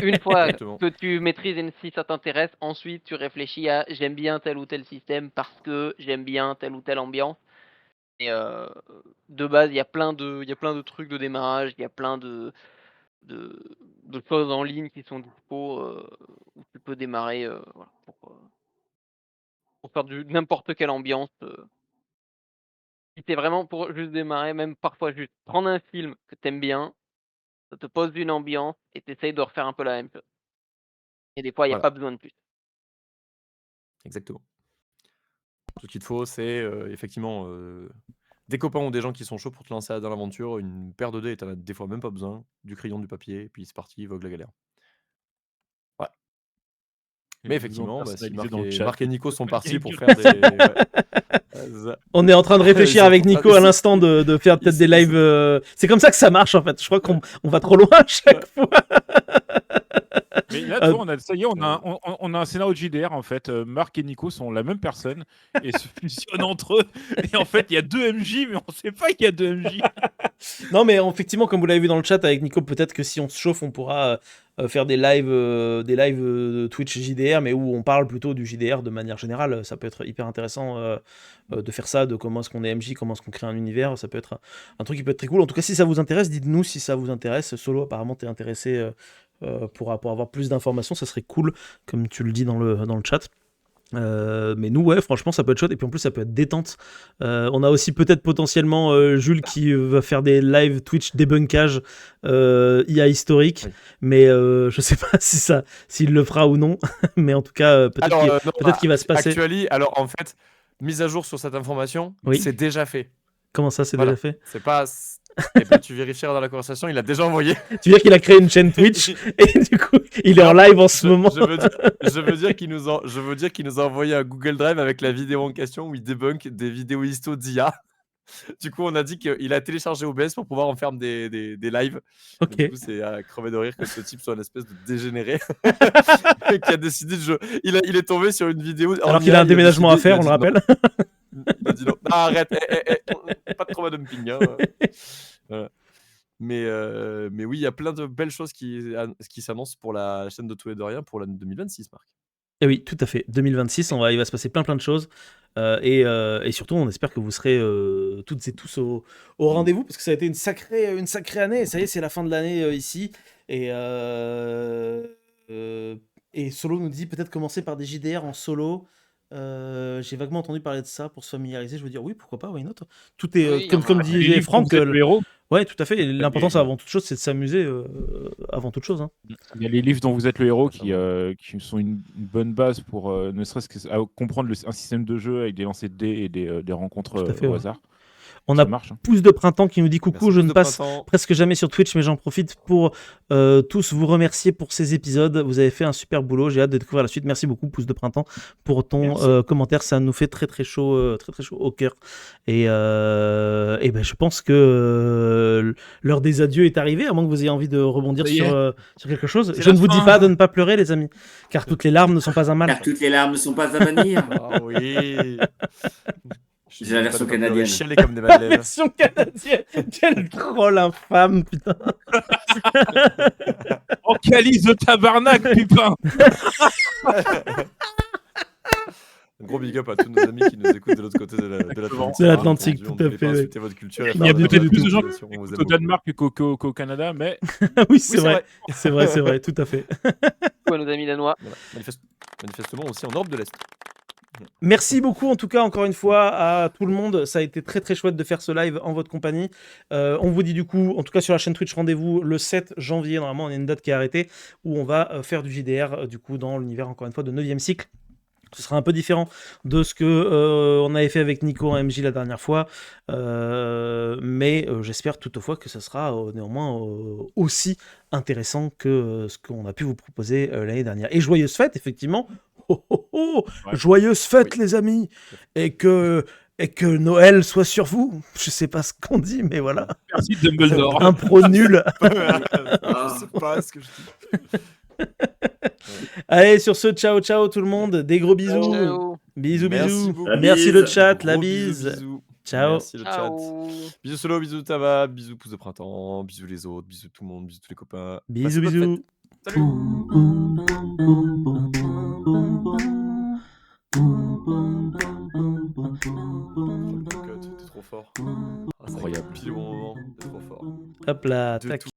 Une fois Exactement. que tu maîtrises et si ça t'intéresse, ensuite tu réfléchis à j'aime bien tel ou tel système parce que j'aime bien telle ou telle ambiance. Et de base, il y a plein de trucs de démarrage, il y a plein de choses en ligne qui sont dispo où tu peux démarrer voilà, pour faire n'importe quelle ambiance. Si c'est vraiment pour juste démarrer, même parfois juste prendre un film que t'aimes bien, ça te pose une ambiance et t'essayes de refaire un peu la même chose. Et des fois, il n'y a Voilà. pas besoin de plus. Exactement. Tout ce qu'il te faut, c'est effectivement des copains ou des gens qui sont chauds pour te lancer dans l'aventure, une paire de dés, et t'en as des fois même pas besoin, du crayon, du papier, et puis c'est parti, vogue la galère. Voilà. Mais effectivement, si Marc et Nico sont partis pour faire des. Ouais. On est en train de réfléchir Ils avec sont- Nico à l'instant de faire peut-être des lives. C'est comme ça que ça marche en fait. Je crois qu'on va trop loin à chaque fois. Mais là, tu vois, ça y est, on a un scénario de JDR en fait. Marc et Nico sont la même personne et se fusionnent entre eux. Et en fait, il y a 2 MJ, mais on sait pas qu'il y a 2 MJ. Non, mais effectivement, comme vous l'avez vu dans le chat avec Nico, peut-être que si on se chauffe, on pourra faire des lives de Twitch JDR, mais où on parle plutôt du JDR de manière générale. Ça peut être hyper intéressant de faire ça, de comment est-ce qu'on est MJ, comment est-ce qu'on crée un univers. Ça peut être un truc qui peut être très cool. En tout cas, si ça vous intéresse, dites-nous si ça vous intéresse. Solo, apparemment, t'es intéressé pour avoir plus d'informations. Ça serait cool, comme tu le dis dans le chat. Mais nous, ouais, franchement, ça peut être chouette. Et puis en plus, ça peut être détente. On a aussi peut-être potentiellement Jules qui va faire des live Twitch débunkage IA historique. Oui. Mais je sais pas s'il le fera ou non. Mais en tout cas, peut-être qu'il va se passer. Alors en fait, mise à jour sur cette information, Oui. c'est déjà fait. Comment ça, c'est Voilà. déjà fait? C'est pas. Eh ben, tu vérifieras dans la conversation, il a déjà envoyé. Tu veux dire qu'il a créé une chaîne Twitch et du coup, il est en live en ce moment. Je veux dire qu'il nous a envoyé un Google Drive avec la vidéo en question où il débunk des vidéos histo d'IA. Du coup, on a dit qu'il a téléchargé OBS pour pouvoir en faire des lives. Ok. Du coup, c'est à crever de rire que ce type soit une espèce de dégénéré qui a décidé de jouer. Il est tombé sur une vidéo. Alors qu'il a un déménagement à faire, on le rappelle. Dis donc. Ah, arrête, pas de trauma dumping. Hein. Voilà. Mais oui, il y a plein de belles choses qui s'annoncent pour la chaîne de Tout et de Rien pour l'année 2026, Marc. Et oui, tout à fait. 2026, il va se passer plein de choses. Et surtout, on espère que vous serez toutes et tous au rendez-vous, parce que ça a été une sacrée année. Et ça y est, c'est la fin de l'année ici. Et Solo nous dit peut-être commencer par des JDR en solo. J'ai vaguement entendu parler de ça pour se familiariser. Je veux dire, oui, pourquoi pas, why not? Tout est, Oui, comme Les disait livres dont Franck, vous êtes le héros. ouais, tout à fait. L'important, c'est avant toute chose, c'est de s'amuser avant toute chose. Hein. Il y a les livres dont vous êtes le héros Ça va. qui sont une bonne base pour ne serait-ce que comprendre un système de jeu avec des lancers de dés et des rencontres Tout à fait, au ouais. hasard. On Ça a marche. Hein. Pouce de Printemps qui nous dit coucou, Merci, je Pouce ne de passe Printemps. presque jamais sur Twitch, mais j'en profite pour tous vous remercier pour ces épisodes. Vous avez fait un super boulot, j'ai hâte de découvrir la suite. Merci beaucoup, Pouce de Printemps, pour ton commentaire. Ça nous fait très chaud au cœur. Et ben, je pense que l'heure des adieux est arrivée, à moins que vous ayez envie de rebondir Ça y est. sur quelque chose. C'est Je la ne vous dis fin. pas de ne pas pleurer, les amis, car toutes les larmes ne sont pas un mal. Car toutes les larmes ne sont pas à venir. Ah oui. J'ai la version canadienne. Chialer comme des madeleines. Version canadienne. Quel troll infâme, putain. En calice de tabarnak, putain. Un gros big up à tous nos amis qui nous écoutent de l'autre côté de l'Atlantique. De l'Atlantique, On tout à ne voulait pas fait, insulter votre culture. et Il y a faire peut-être de plus de gens population, on vous aime au beaucoup. Danemark qu'au Canada, mais Oui, c'est Oui, vrai. C'est vrai, tout à fait. Quoi, nos amis danois. Voilà. Manifestement aussi en Europe de l'Est. Merci beaucoup en tout cas encore une fois à tout le monde. Ça a été très chouette de faire ce live en votre compagnie. On vous dit du coup, en tout cas sur la chaîne Twitch, rendez-vous le 7 janvier. Normalement, on a une date qui est arrêtée où on va faire du JDR du coup dans l'univers encore une fois de 9e cycle. Ce sera un peu différent de ce que on avait fait avec Nico en MJ la dernière fois, mais j'espère toutefois que ce sera néanmoins aussi intéressant que ce qu'on a pu vous proposer l'année dernière. Et joyeuses fêtes, effectivement. Oh, oh, oh Ouais. Joyeuses fêtes, Oui. les amis, et que Noël soit sur vous. Je sais pas ce qu'on dit, mais voilà. merci Dumbledore. Un pro nul. Je sais pas ce que je dis. Allez, sur ce, ciao tout le monde. Des gros bisous. Ciao. Bisous. beaucoup. La Merci bise. le chat, la Gros bise. Bisous. Ciao. Merci le chat. Ciao. Bisous Solo, bisous Tava, bisous Pouce de Printemps, bisous les autres, bisous tout le monde, bisous tous les copains. Bisous, Passez bonne bisous. fête. Salut. Oh, le cocotte, t'es trop fort. Ah, ça Incroyable. pile au bon moment, t'es trop fort. Hop là, De tac. tout.